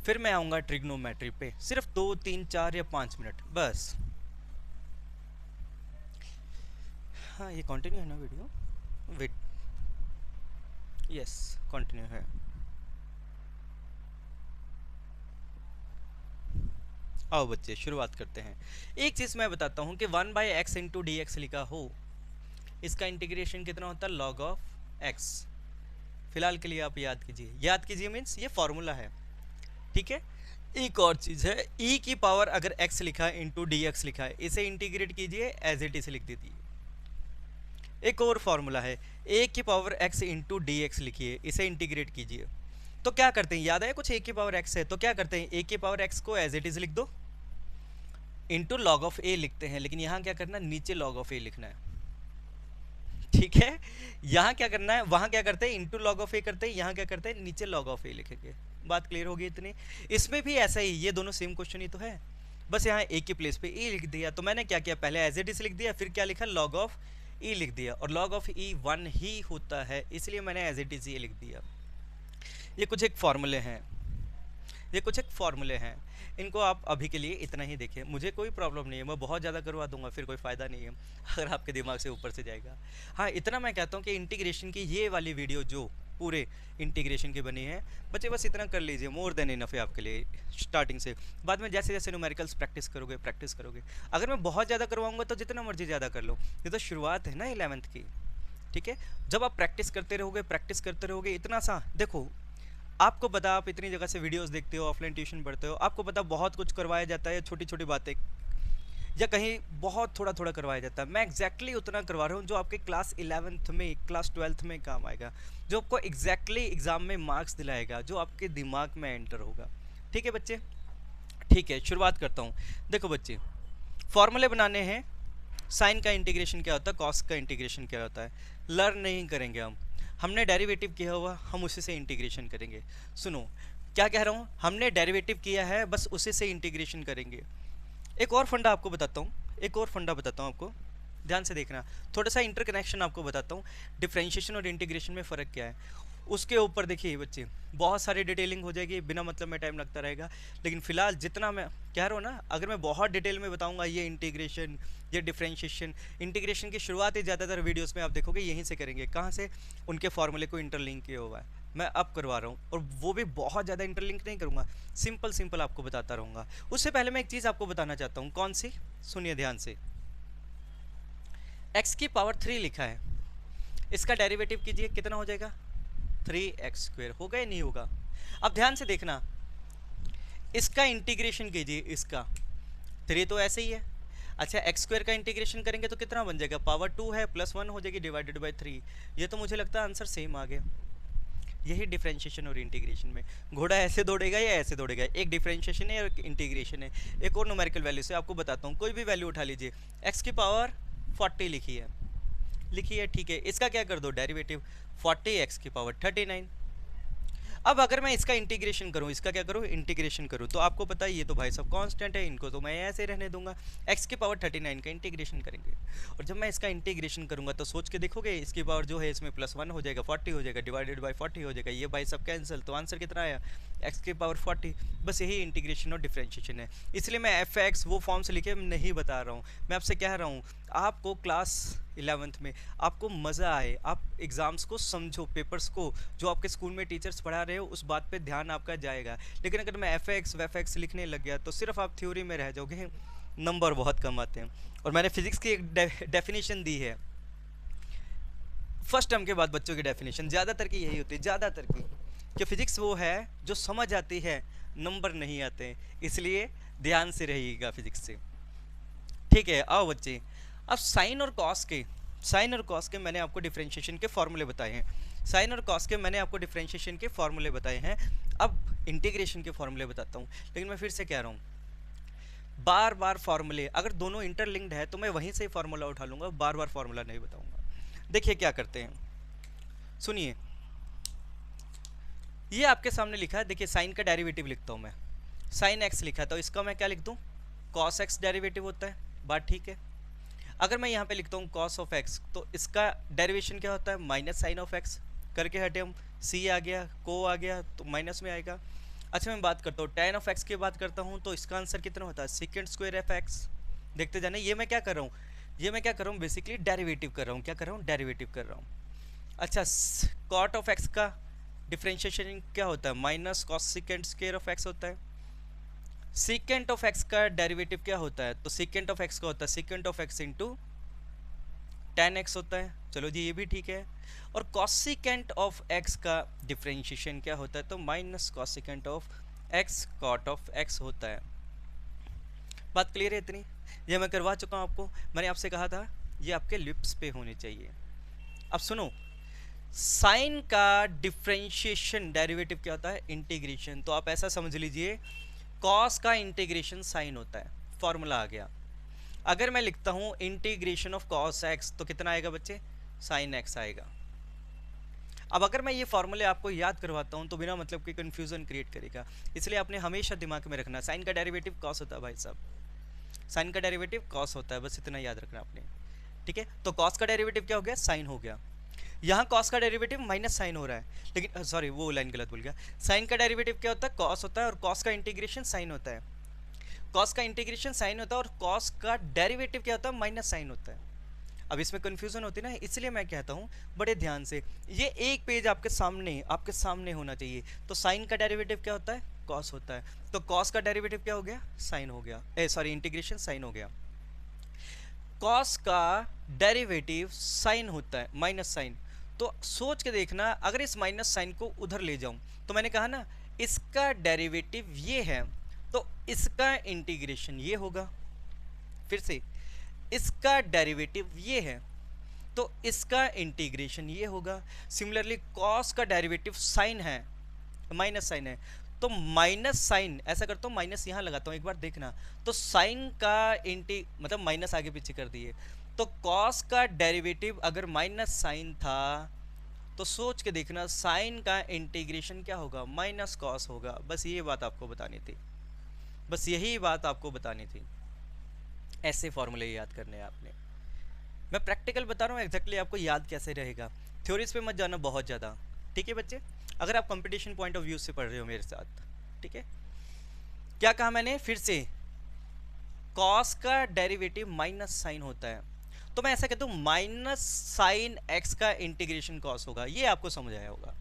फिर मैं आऊँगा ट्रिग्नोमेट्री पे, सिर्फ 2 3 4 या 5 मिनट बस। हाँ ये कंटिन्यू है ना वीडियो? वेट, यस कंटिन्यू है। आओ बच्चे शुरुआत करते हैं। एक चीज़ मैं बताता हूँ कि 1/x इंटू डी एक्स लिखा हो, इसका इंटीग्रेशन कितना होता है? log of x। फिलहाल के लिए आप याद कीजिए, याद कीजिए मीन्स ये फॉर्मूला है, ठीक है। एक और चीज़ है, e की पावर अगर x लिखा है इंटू डी एक्स लिखा है, इसे इंटीग्रेट कीजिए एज इट इज लिख दीजिए। एक और फॉर्मूला है, a की power x into d x लिखिए, इसे इंटीग्रेट कीजिए। तो क्या करते हैं, याद है कुछ a की पावर x है, तो क्या करते हैं, a की पावर x को एज इट इज लिख दो, इंटू लॉग ऑफ a लिखते हैं, लेकिन यहाँ क्या करना है, नीचे लॉग ऑफ a लिखना है, ठीक है। यहाँ क्या करना है, वहाँ क्या करते हैं, इंटू लॉग ऑफ a करते हैं, यहाँ क्या करते हैं, नीचे लॉग ऑफ a लिखेंगे। बात क्लियर होगी इतनी? इसमें भी ऐसा ही, ये दोनों सेम क्वेश्चन ही तो है, बस यहाँ a की प्लेस पे e लिख दिया। तो मैंने क्या किया, पहले एज इट इज लिख दिया, फिर क्या लिखा, लॉग ऑफ e लिख दिया, और लॉग ऑफ e 1 ही होता है, इसलिए मैंने एज इट इज ये लिख दिया। ये कुछ एक फॉर्मूले हैं, ये कुछ एक फॉर्मूले हैं, इनको आप अभी के लिए इतना ही देखिए, मुझे कोई प्रॉब्लम नहीं है, मैं बहुत ज़्यादा करवा दूंगा, फिर कोई फ़ायदा नहीं है अगर आपके दिमाग से ऊपर से जाएगा। हाँ इतना मैं कहता हूँ कि इंटीग्रेशन की ये वाली वीडियो जो पूरे इंटीग्रेशन की बनी है, बच्चे बस इतना कर लीजिए, मोर देन इनफ है आपके लिए स्टार्टिंग से। बाद में जैसे जैसे न्यूमेरिकल्स प्रैक्टिस करोगे, अगर मैं बहुत ज़्यादा करवाऊँगा तो जितना मर्जी ज़्यादा कर लो, ये तो शुरुआत है ना 11th की, ठीक है। जब आप प्रैक्टिस करते रहोगे इतना सा, देखो आपको पता, आप इतनी जगह से वीडियोस देखते हो, ऑफलाइन ट्यूशन पढ़ते हो, आपको पता बहुत कुछ करवाया जाता है, छोटी छोटी बातें, या कहीं बहुत थोड़ा थोड़ा करवाया जाता है। मैं एग्जैक्टली उतना करवा रहा हूँ जो आपके क्लास 11th में, क्लास 12th में काम आएगा, जो आपको एग्जैक्टली एग्जाम में मार्क्स दिलाएगा, जो आपके दिमाग में एंटर होगा, ठीक है बच्चे। ठीक है, शुरुआत करता हूँ। देखो बच्चे, फॉर्मूले बनाने हैं, साइन का इंटीग्रेशन क्या होता है, कॉस का इंटीग्रेशन क्या होता है, लर्न नहीं करेंगे हमने डेरिवेटिव किया हुआ, हम उसी से इंटीग्रेशन करेंगे। सुनो क्या कह रहा हूँ, हमने डेरिवेटिव किया है, बस उसी से इंटीग्रेशन करेंगे। एक और फंडा आपको बताता हूँ, एक और फंडा बताता हूँ आपको, ध्यान से देखना, थोड़ा सा इंटरकनेक्शन आपको बताता हूँ, डिफरेंशिएशन और इंटीग्रेशन में फ़र्क क्या है उसके ऊपर देखिए बच्चे, बहुत सारी डिटेलिंग हो जाएगी, बिना मतलब में टाइम लगता रहेगा, लेकिन फिलहाल जितना मैं कह रहा हूँ ना, अगर मैं बहुत डिटेल में बताऊंगा ये इंटीग्रेशन, ये डिफरेंशिएशन, इंटीग्रेशन की शुरुआत ही ज़्यादातर वीडियोस में आप देखोगे यहीं से करेंगे, कहाँ से, उनके फॉर्मूले को इंटरलिंक किया हुआ है, मैं अब करवा रहा हूँ, और वो भी बहुत ज़्यादा इंटरलिंक नहीं करूँगा, सिंपल आपको बताता रहूँगा। उससे पहले मैं एक चीज़ आपको बताना चाहता हूँ, कौन सी, सुनिए ध्यान से, x की पावर 3 लिखा है, इसका डेरिवेटिव कीजिए, कितना हो जाएगा, 3x², होगा या नहीं होगा? अब ध्यान से देखना, इसका इंटीग्रेशन कीजिए, इसका 3 तो ऐसे ही है, अच्छा x² का इंटीग्रेशन करेंगे तो कितना बन जाएगा, पावर 2 है, +1 हो जाएगी डिवाइडेड बाय 3। ये तो मुझे लगता है आंसर सेम आ गया। यही डिफरेंशिएशन और इंटीग्रेशन में, घोड़ा ऐसे दौड़ेगा या ऐसे दौड़ेगा, एक डिफरेंशिएशन है और एक इंटीग्रेशन है। एक और न्यूमेरिकल वैल्यू से आपको बताता हूँ, कोई भी वैल्यू उठा लीजिए, x की पावर 40 लिखी है, ठीक है, इसका क्या कर दो डेरिवेटिव, 40x की पावर 39। अब अगर मैं इसका इंटीग्रेशन करूं, इसका क्या करूं, इंटीग्रेशन करूं, तो आपको पता है ये तो भाई सब कांस्टेंट है, इनको तो मैं ऐसे रहने दूंगा, x की पावर 39 का इंटीग्रेशन करेंगे, और जब मैं इसका इंटीग्रेशन करूंगा तो सोच के देखोगे, इसकी पावर जो है इसमें +1 हो जाएगा, 40 हो जाएगा, डिवाइडेड बाय 40 हो जाएगा, ये भाई सब कैंसिल, तो आंसर कितना आया, x की पावर 40। बस यही इंटीग्रेशन और डिफरेंशिएशन है, इसलिए मैं fx वो फॉर्म से लिखे नहीं बता रहा हूँ, मैं आपसे कह रहा हूँ आपको क्लास 11th में आपको मज़ा आए, आप एग्ज़ाम्स को समझो, पेपर्स को जो आपके स्कूल में टीचर्स पढ़ा रहे हो उस बात पे ध्यान आपका जाएगा। लेकिन अगर मैं fx वैफएक्स लिखने लग गया तो सिर्फ आप थ्योरी में रह जाओगे, नंबर बहुत कम आते हैं। और मैंने फिजिक्स की एक डेफिनेशन दी है फर्स्ट टर्म के बाद, बच्चों की डेफिनेशन ज़्यादातर की यही होती है, ज़्यादातर की, कि फिजिक्स वो है जो समझ आती है, नंबर नहीं आते, इसलिए ध्यान से रहिएगा फिजिक्स से, ठीक है। आओ बच्चे, अब साइन और कॉस के मैंने आपको डिफरेंशिएशन के फॉर्मूले बताए हैं, साइन और कॉस के मैंने आपको डिफरेंशिएशन के फॉर्मूले बताए हैं, अब इंटीग्रेशन के फॉर्मूले बताता हूँ। लेकिन मैं फिर से कह रहा हूँ, बार बार फॉर्मूले अगर दोनों इंटरलिंक्ड है तो मैं वहीं से ही फॉर्मूला उठा लूँगा, बार बार फॉर्मूला नहीं बताऊँगा। देखिए क्या करते हैं, सुनिए, ये आपके सामने लिखा है, देखिए साइन का डेरिवेटिव लिखता हूँ मैं, साइन एक्स लिखा तो इसका मैं क्या लिख दूँ, कॉस एक्स डेरिवेटिव होता है, बात ठीक है। अगर मैं यहाँ पे लिखता हूँ कॉस ऑफ एक्स तो इसका डेरिवेशन क्या होता है, माइनस साइन ऑफ एक्स। करके हटे हम, सी आ गया, को आ गया तो माइनस में आएगा। अच्छा मैं बात करता हूँ टेन ऑफ एक्स की बात करता हूँ तो इसका आंसर कितना होता है, सेकेंड स्क्वायर एफ एक्स। देखते जाने ये मैं क्या कर रहा हूँ, ये मैं क्या कर रहा हूँ, बेसिकली डेरिवेटिव कर रहा हूँ। क्या कर रहा हूँ, डेरिवेटिव कर रहा हूँ। अच्छा कॉट ऑफ एक्स का डिफ्रेंशिएशन क्या होता है, minus cos second square of x होता है। सेकेंड ऑफ एक्स का डेरिवेटिव क्या होता है, तो सेकेंड ऑफ एक्स का होता है second of x into tan x होता है। चलो जी ये भी ठीक है। और कॉसिकेंट ऑफ एक्स का डिफ्रेंशिएशन क्या होता है, तो minus cosecant of x cot of x होता है। बात क्लियर है इतनी, ये मैं करवा चुका हूँ आपको। मैंने आपसे कहा था ये आपके लिप्स पे होने चाहिए। अब सुनो, साइन का डिफ्रेंशिएशन डेरिवेटिव क्या होता है, इंटीग्रेशन। तो आप ऐसा समझ लीजिए कॉस का इंटीग्रेशन साइन होता है, फॉर्मूला आ गया। अगर मैं लिखता हूं इंटीग्रेशन ऑफ कॉस एक्स तो कितना आएगा बच्चे, साइन एक्स आएगा। अब अगर मैं ये फॉर्मूले आपको याद करवाता हूं तो बिना मतलब कि कंफ्यूजन क्रिएट करेगा, इसलिए आपने हमेशा दिमाग में रखना साइन का डेरिवेटिव कॉस होता है भाई साहब, साइन का डेरिवेटिव कॉस होता है, बस इतना याद रखना आपने। ठीक है, तो कॉस का डेरिवेटिव क्या हो गया, साइन हो गया। यहाँ कॉस का डेरिवेटिव माइनस साइन हो रहा है, लेकिन सॉरी वो लाइन गलत बोल गया। साइन का डेरिवेटिव क्या होता है, कॉस होता है, और कॉस का इंटीग्रेशन साइन होता है। कॉस का इंटीग्रेशन साइन होता है और कॉस का डेरिवेटिव क्या होता है, माइनस साइन होता है। अब इसमें कंफ्यूजन होती है ना, इसलिए मैं कहता हूँ बड़े ध्यान से, ये एक पेज आपके सामने होना चाहिए। तो साइन का डेरिवेटिव क्या होता है, कॉस होता है, तो कॉस का डेरिवेटिव क्या हो गया, साइन हो गया, सॉरी इंटीग्रेशन साइन हो गया। कॉस का डेरिवेटिव साइन होता है, माइनस साइन। तो सोच के देखना, अगर इस माइनस साइन को उधर ले जाऊं तो मैंने कहा ना इसका डेरिवेटिव ये है, तो इसका इंटीग्रेशन ये होगा। फिर से इसका डेरिवेटिव ये है तो इसका इंटीग्रेशन ये होगा। सिमिलरली कॉस का डेरिवेटिव साइन है, माइनस साइन है, तो माइनस साइन, ऐसा करता हूँ माइनस यहाँ लगाता हूँ एक बार देखना, तो साइन का मतलब माइनस आगे पीछे कर दिए, तो कॉस का डेरिवेटिव अगर माइनस साइन था तो सोच के देखना साइन का इंटीग्रेशन क्या होगा, माइनस कॉस होगा। बस ये बात आपको बतानी थी, बस यही बात आपको बतानी थी। ऐसे फॉर्मूले याद करने हैं आपने, मैं प्रैक्टिकल बता रहा हूँ एग्जैक्टली आपको याद कैसे रहेगा, थ्योरीज पे मत जाना बहुत ज़्यादा। ठीक है बच्चे, अगर आप कंपटीशन पॉइंट ऑफ व्यू से पढ़ रहे हो मेरे साथ, ठीक है। क्या कहा मैंने फिर से, कॉस का डेरिवेटिव माइनस साइन होता है, तो मैं ऐसा कहता हूँ माइनस साइन एक्स का इंटीग्रेशन कॉस होगा। ये आपको समझ आया होगा,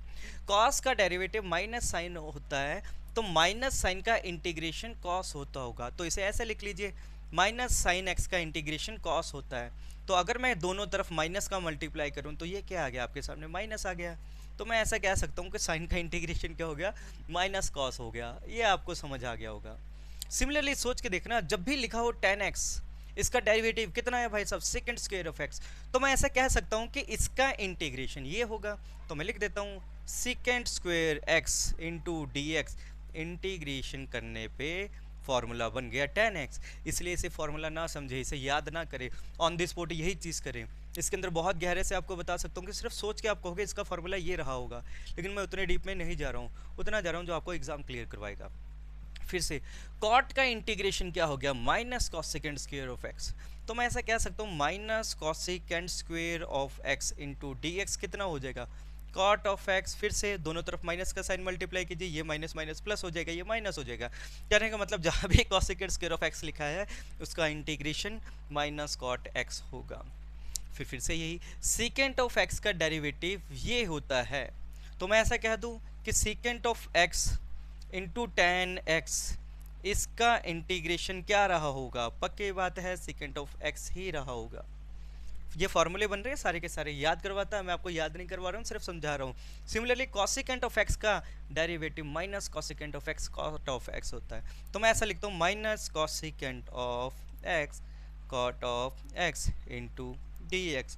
कॉस का डेरिवेटिव माइनस साइन होता है तो माइनस साइन का इंटीग्रेशन कॉस होता होगा। तो इसे ऐसे लिख लीजिए, माइनस साइन एक्स का इंटीग्रेशन कॉस होता है। तो अगर मैं दोनों तरफ माइनस का मल्टीप्लाई करूं तो ये क्या आ गया आपके सामने, माइनस आ गया। तो मैं ऐसा कह सकता हूं कि साइन का इंटीग्रेशन क्या हो गया, माइनस कॉस हो गया। ये आपको समझ आ गया होगा। सिमिलरली सोच के देखना, जब भी लिखा हो tan x, इसका डेरिवेटिव कितना है भाई साहब, सेकंड स्क्वायर ऑफ x, तो मैं ऐसा कह सकता हूं कि इसका इंटीग्रेशन ये होगा। तो मैं लिख देता हूं second square x into d x, integration करने पे फॉर्मूला बन गया tan x। इसलिए इसे फॉर्मूला ना समझे, इसे याद ना करें, ऑन द स्पॉट यही चीज़ करें। इसके अंदर बहुत गहरे से आपको बता सकता हूँ कि सिर्फ सोच के आप कहोगे इसका फॉर्मूला ये रहा होगा, लेकिन मैं उतने डीप में नहीं जा रहा हूँ, उतना जा रहा हूँ जो आपको एग्जाम क्लियर करवाएगा। फिर से कॉट का इंटीग्रेशन क्या हो गया, minus cosecant square of x. तो मैं ऐसा कह सकता हूँ minus cosecant square of x into d x कितना हो जाएगा, कॉट ऑफ एक्स। फिर से दोनों तरफ माइनस का साइन मल्टीप्लाई कीजिए, ये माइनस माइनस प्लस हो जाएगा, ये माइनस हो जाएगा। कहने का मतलब जहाँ भी कॉसेकेंड स्क्वायर ऑफ एक्स लिखा है उसका इंटीग्रेशन माइनस कॉट एक्स होगा। फिर से यही सेकेंड ऑफ एक्स का डेरिवेटिव ये होता है, तो मैं ऐसा कह दूँ कि second of x into tan x, इसका इंटीग्रेशन क्या रहा होगा, पक्की बात है सेकेंड ऑफ एक्स ही रहा होगा। ये फॉर्मूले बन रहे हैं सारे के सारे, याद करवाता है मैं आपको, याद नहीं करवा रहा हूँ, सिर्फ समझा रहा हूँ। सिमिलरली कॉसेकेंट ऑफ एक्स का derivative minus cosecant of x cot of x होता है। तो मैं ऐसा लिखता हूँ minus cosecant of x cot of x into d x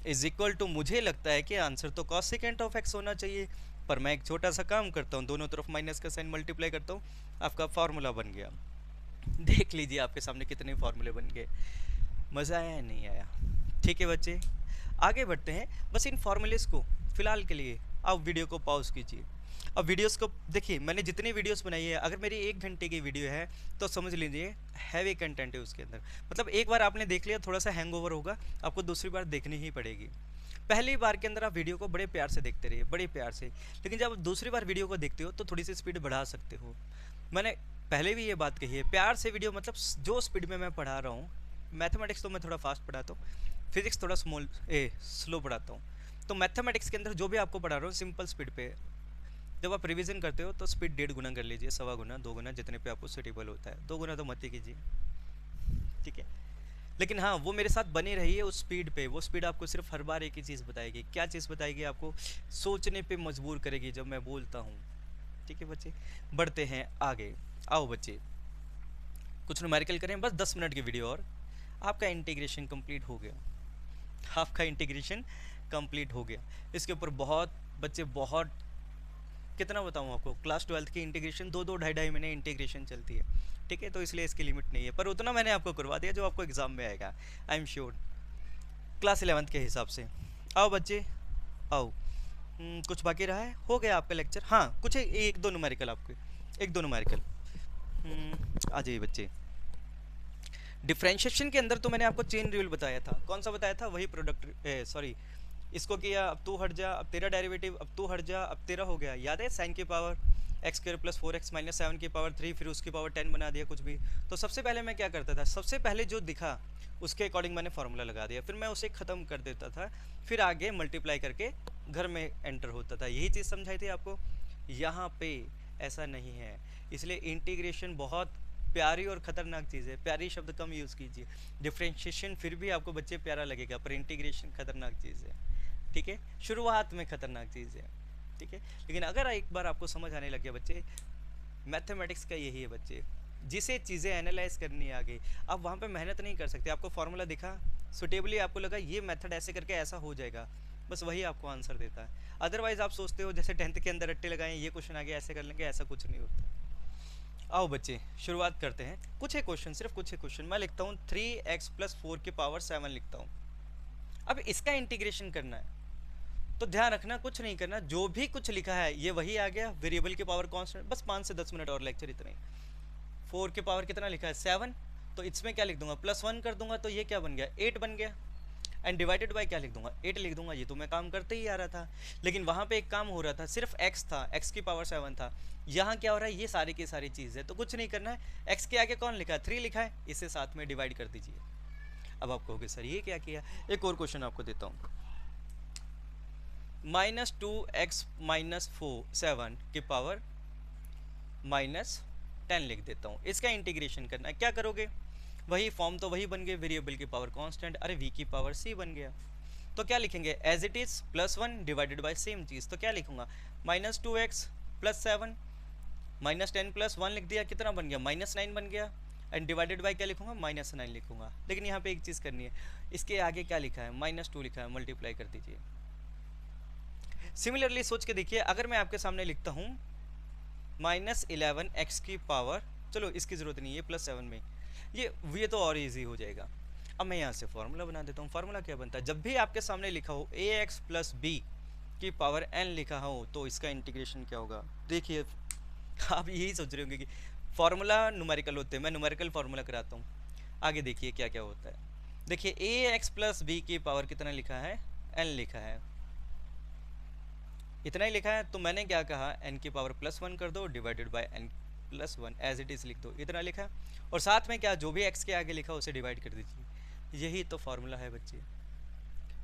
is equal to, मुझे लगता है कि आंसर तो कॉसेकेंट ऑफ एक्स होना चाहिए, पर मैं एक छोटा सा काम करता हूँ, दोनों तरफ माइनस का साइन मल्टीप्लाई करता हूँ, आपका फार्मूला बन गया। देख लीजिए आपके सामने कितने फार्मूले बन गए, मज़ा आया या नहीं आया। ठीक है बच्चे, आगे बढ़ते हैं। बस इन फार्मूलेस को फ़िलहाल के लिए आप वीडियो को पॉज कीजिए। अब वीडियोस को देखिए, मैंने जितनी वीडियोस बनाई है, अगर मेरी 1 घंटे की वीडियो है तो समझ लीजिए हैवी कंटेंट है उसके अंदर। मतलब एक बार आपने देख लिया, थोड़ा सा हैंगओवर होगा, आपको दूसरी बार देखनी ही पड़ेगी। पहली बार के अंदर आप वीडियो को बड़े प्यार से देखते रहिए, बड़े प्यार से, लेकिन जब आप दूसरी बार वीडियो को देखते हो तो थोड़ी सी स्पीड बढ़ा सकते हो। मैंने पहले भी ये बात कही है, प्यार से वीडियो मतलब जो स्पीड में मैं पढ़ा रहा हूँ, मैथमेटिक्स तो मैं थोड़ा फास्ट पढ़ाता हूँ, फिजिक्स थोड़ा स्लो पढ़ाता हूँ। तो मैथमेटिक्स के अंदर जो भी आपको पढ़ा रहा हूँ सिंपल स्पीड पे, जब आप रिवीजन करते हो तो स्पीड 1.5 गुना कर लीजिए, 1.25 गुना, 2 गुना, जितने पे आपको सूटेबल होता है। 2 गुना तो मत ही कीजिए, ठीक है। लेकिन हाँ, वो मेरे साथ बनी रही है उस स्पीड पे। वो स्पीड आपको सिर्फ हर बार एक ही चीज़ बताएगी। क्या चीज़ बताएगी? आपको सोचने पे मजबूर करेगी जब मैं बोलता हूँ, ठीक है बच्चे। बढ़ते हैं आगे, आओ बच्चे कुछ न्यूमेरिकल करें, बस 10 मिनट की वीडियो और आपका इंटीग्रेशन कंप्लीट हो गया। आपका इंटीग्रेशन कंप्लीट हो गया। इसके ऊपर बहुत बच्चे, बहुत कितना बताऊँ आपको, क्लास 12th की इंटीग्रेशन 2-2 ढाई-ढाई महीने इंटीग्रेशन चलती है, ठीक है। तो इसलिए इसकी लिमिट नहीं है, पर उतना मैंने आपको करवा दिया जो आपको एग्जाम में आएगा, I am sure, class 11th के हिसाब से। आओ बच्चे आओ। कुछ बाकी रहा है? हो गया आपका लेक्चर? हाँ, कुछ एक दो न्यूमेरिकल आपके, एक दो न्यूमेरिकल। आ जाइए बच्चे। डिफ्रेंशिएशन के अंदर तो मैंने आपको चेन रूल बताया था। कौन सा बताया था? वही प्रोडक्ट, सॉरी, इसको किया, अब तू हट जा, अब तेरा डेरिवेटिव, अब तू हट जा, अब तेरा हो गया। याद है? साइन की power x square plus 4x minus 7 की पावर 3, फिर उसकी पावर 10 बना दिया कुछ भी। तो सबसे पहले मैं क्या करता था? सबसे पहले जो दिखा उसके अकॉर्डिंग मैंने फार्मूला लगा दिया, फिर मैं उसे ख़त्म कर देता था, फिर आगे मल्टीप्लाई करके घर में एंटर होता था। यही चीज़ समझाई थी आपको। यहाँ पे ऐसा नहीं है, इसलिए इंटीग्रेशन बहुत प्यारी और ख़तरनाक चीज़ है। प्यारी शब्द कम यूज़ कीजिए। डिफ्रेंशिएशन फिर भी आपको बच्चे प्यारा लगेगा, पर इंटीग्रेशन खतरनाक चीज़ है, ठीक है। शुरुआत में खतरनाक चीज़ है, ठीक है। लेकिन अगर एक बार आपको समझ आने लग गया बच्चे, मैथमेटिक्स का यही है बच्चे, जिसे चीज़ें एनालाइज करनी आ गई, आप वहाँ पे मेहनत नहीं कर सकते। आपको फार्मूला दिखा, सुटेबली आपको लगा ये मेथड ऐसे करके ऐसा हो जाएगा, बस वही आपको आंसर देता है। अदरवाइज आप सोचते हो जैसे 10th के अंदर रट्टे लगाएं, ये क्वेश्चन आ गया ऐसे कर लेंगे, ऐसा कुछ नहीं होता। आओ बच्चे शुरुआत करते हैं। कुछ है क्वेश्चन, सिर्फ कुछ है क्वेश्चन। मैं लिखता हूँ 3x प्लस 4 की पावर 7 लिखता हूँ। अब इसका इंटीग्रेशन करना है, तो ध्यान रखना कुछ नहीं करना, जो भी कुछ लिखा है ये वही आ गया। वेरिएबल की पावर कांस्टेंट, बस 5 से 10 मिनट और लेक्चर, इतना ही। 4 की पावर कितना लिखा है? 7, तो इसमें क्या लिख दूंगा? +1 कर दूंगा, तो ये क्या बन गया? 8 बन गया। एंड डिवाइडेड बाय क्या लिख दूंगा? 8 लिख दूंगा। ये तो मैं काम करते ही आ रहा था, लेकिन वहाँ पे एक काम हो रहा था, सिर्फ x था, x की पावर 7 था। यहाँ क्या हो रहा है? ये सारी की सारी चीज़ है, तो कुछ नहीं करना है। x के आगे कौन लिखा है? 3 लिखा है, इसे साथ में डिवाइड कर दीजिए। अब आप कहोगे सर ये क्या किया? एक और क्वेश्चन आपको देता हूँ। -2x माइनस 7 की पावर -10 लिख देता हूँ। इसका इंटीग्रेशन करना है। क्या करोगे? वही फॉर्म तो वही बन गए, वेरिएबल की पावर कांस्टेंट, अरे v की पावर c बन गया। तो क्या लिखेंगे? As it is +1 divided by same चीज़। तो क्या लिखूंगा? -2x प्लस 7 -10 प्लस 1 लिख दिया, कितना बन गया? -9 बन गया। एंड डिवाइडेड बाय क्या लिखूंगा? -9 लिखूंगा। लेकिन यहाँ पे एक चीज़ करनी है, इसके आगे क्या लिखा है? -2 लिखा है, मल्टीप्लाई कर दीजिए। सिमिलरली सोच के देखिए, अगर मैं आपके सामने लिखता हूँ -11x की पावर, चलो इसकी ज़रूरत नहीं है, +7 में ये तो और इजी हो जाएगा। अब मैं यहाँ से फार्मूला बना देता हूँ। फार्मूला क्या बनता है? जब भी आपके सामने लिखा हो ax प्लस b की पावर n लिखा हो, तो इसका इंटीग्रेशन क्या होगा? देखिए आप यही सोच रहे होंगे कि फार्मूला न्यूमेरिकल होते हैं, मैं न्यूमेरिकल फार्मूला कराता हूँ। आगे देखिए क्या क्या होता है। देखिए ax प्लस b की पावर कितना लिखा है? n लिखा है, इतना ही लिखा है। तो मैंने क्या कहा? n की पावर +1 कर दो, divided by n plus 1 as it is लिख दो, इतना लिखा है। और साथ में क्या, जो भी x के आगे लिखा उसे डिवाइड कर दीजिए। यही तो फार्मूला है बच्चे,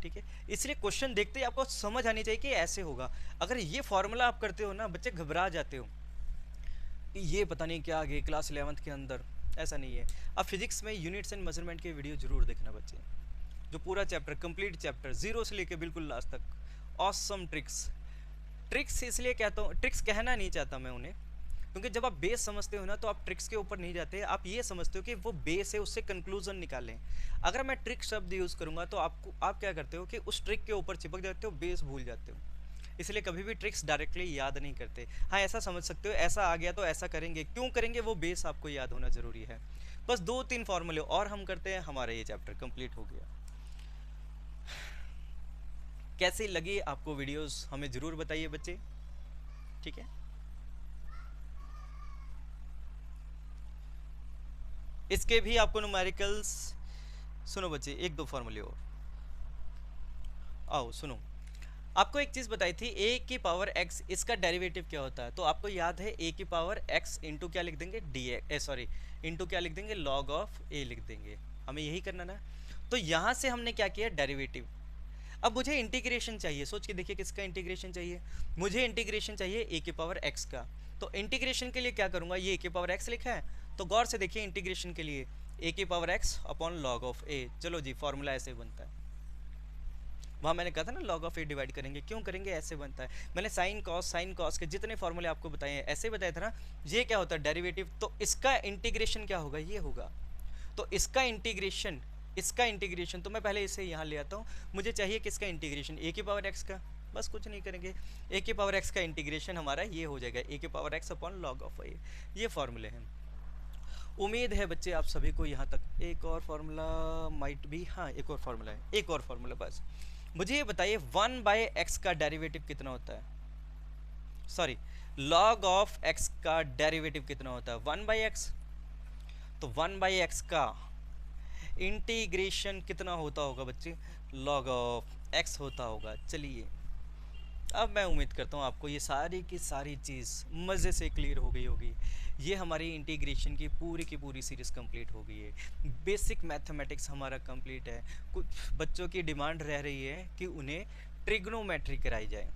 ठीक है। इसलिए क्वेश्चन देखते ही आपको समझ आनी चाहिए कि ऐसे होगा। अगर ये फार्मूला आप करते हो ना, बच्चे घबरा जाते हो, ये पता नहीं क्या आ गया क्लास 11th के अंदर। ऐसा नहीं है। अब फिजिक्स में यूनिट्स एंड मेजरमेंट के वीडियो जरूर देखना बच्चे, जो पूरा चैप्टर, कंप्लीट चैप्टर, जीरो से लेके बिल्कुल लास्ट तक। ऑसम ट्रिक्स इसलिए कहता हूँ, ट्रिक्स कहना नहीं चाहता मैं उन्हें, क्योंकि जब आप बेस समझते हो ना, तो आप ट्रिक्स के ऊपर नहीं जाते, आप ये समझते हो कि वो बेस है, उससे कंक्लूजन निकालें। अगर मैं ट्रिक शब्द यूज़ करूँगा तो आप क्या करते हो कि उस ट्रिक के ऊपर चिपक जाते हो, बेस भूल जाते हो। इसलिए कभी भी ट्रिक्स डायरेक्टली याद नहीं करते। हाँ, ऐसा समझ सकते हो, ऐसा आ गया तो ऐसा करेंगे, क्यों करेंगे, वो बेस आपको याद होना ज़रूरी है। बस 2-3 फार्मूले और हम करते हैं, हमारा ये चैप्टर कंप्लीट हो गया। कैसी लगी आपको वीडियोस, हमें ज़रूर बताइए बच्चे। ठीक है। इसके भी आपको न्यूमेरिकल्स, सुनो बच्चे, एक दो फॉर्मूले और आओ सुनो। आपको एक चीज बताई थी, ए की पावर एक्स, इसका डेरिवेटिव क्या होता है? तो आपको याद है ए की पावर एक्स इंटू क्या लिख देंगे, डी एक्स, सॉरी इंटू क्या लिख देंगे, लॉग ऑफ ए लिख देंगे। हमें यही करना ना। तो यहां से हमने क्या किया, डेरिवेटिव। अब मुझे इंटीग्रेशन चाहिए, सोच के देखिए किसका इंटीग्रेशन चाहिए, मुझे इंटीग्रेशन चाहिए ए की पावर एक्स का। तो इंटीग्रेशन के लिए क्या करूंगा, ये ए की पावर एक्स लिखा है, तो गौर से देखिए इंटीग्रेशन के लिए ए की power x upon log of a. चलो जी, फॉर्मूला ऐसे बनता है। वहाँ मैंने कहा था ना लॉग ऑफ ए डिवाइड करेंगे, क्यों करेंगे, ऐसे बनता है। मैंने साइन कॉस के जितने फॉर्मूले आपको बताए हैं ऐसे बताया था ना। ये क्या होता है, डेरिवेटिव। तो इसका इंटीग्रेशन क्या होगा, ये होगा। तो इसका इंटीग्रेशन तो मैं पहले इसे यहाँ ले आता हूँ। मुझे चाहिए किसका इंटीग्रेशन, ए की पावर एक्स का। बस कुछ नहीं करेंगे, ए की पावर एक्स का इंटीग्रेशन हमारा ये हो जाएगा, ए की power x upon log of a. ये फॉर्मूले हैं। उम्मीद है बच्चे आप सभी को यहाँ तक। एक और फार्मूला माइट भी, हाँ एक और फार्मूला है, एक और फार्मूला बस। मुझे ये बताइए 1/x का डेरिवेटिव कितना होता है, सॉरी log ऑफ x का डेरिवेटिव कितना होता है, 1/x। तो 1/x का इंटीग्रेशन कितना होता होगा बच्चे, log ऑफ x होता होगा। चलिए अब मैं उम्मीद करता हूँ आपको ये सारी की सारी चीज़ मज़े से क्लियर हो गई होगी। ये हमारी इंटीग्रेशन की पूरी सीरीज़ कंप्लीट हो गई है। बेसिक मैथमेटिक्स हमारा कंप्लीट है। कुछ बच्चों की डिमांड रह रही है कि उन्हें ट्रिग्नोमेट्री कराई जाए,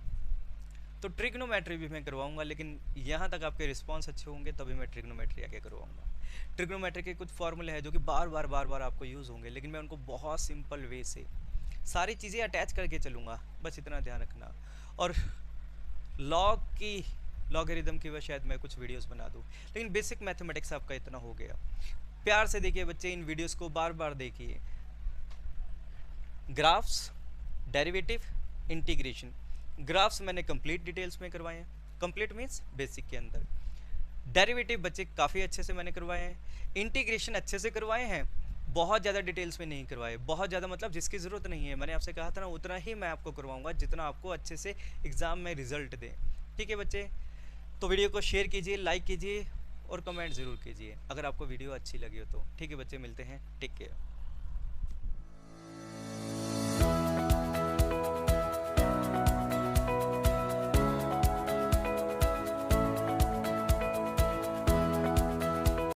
तो ट्रिग्नोमेट्री भी मैं करवाऊंगा, लेकिन यहाँ तक आपके रिस्पांस अच्छे होंगे तभी मैं ट्रिग्नोमेट्री आगे करवाऊंगा। ट्रिग्नोमेट्री के कुछ फॉर्मूले हैं जो कि बार बार आपको यूज़ होंगे, लेकिन मैं उनको बहुत सिंपल वे से सारी चीज़ें अटैच करके चलूँगा, बस इतना ध्यान रखना। और लॉगरिदम की वजह शायद मैं कुछ वीडियोस बना दूँ, लेकिन बेसिक मैथमेटिक्स आपका इतना हो गया। प्यार से देखिए बच्चे, इन वीडियोस को बार बार देखिए। Graphs, derivative, integration. ग्राफ्स मैंने कंप्लीट डिटेल्स में करवाए हैं, कंप्लीट मीन्स बेसिक के अंदर। डेरिवेटिव बच्चे काफ़ी अच्छे से मैंने करवाए हैं, इंटीग्रेशन अच्छे से करवाए हैं, बहुत ज़्यादा डिटेल्स में नहीं करवाए। बहुत ज़्यादा मतलब जिसकी ज़रूरत नहीं है, मैंने आपसे कहा था ना उतना ही मैं आपको करवाऊंगा जितना आपको अच्छे से एग्ज़ाम में रिजल्ट दें। ठीक है बच्चे, तो वीडियो को शेयर कीजिए, लाइक कीजिए और कमेंट ज़रूर कीजिए अगर आपको वीडियो अच्छी लगी हो तो। ठीक है बच्चे, मिलते हैं, टेक केयर।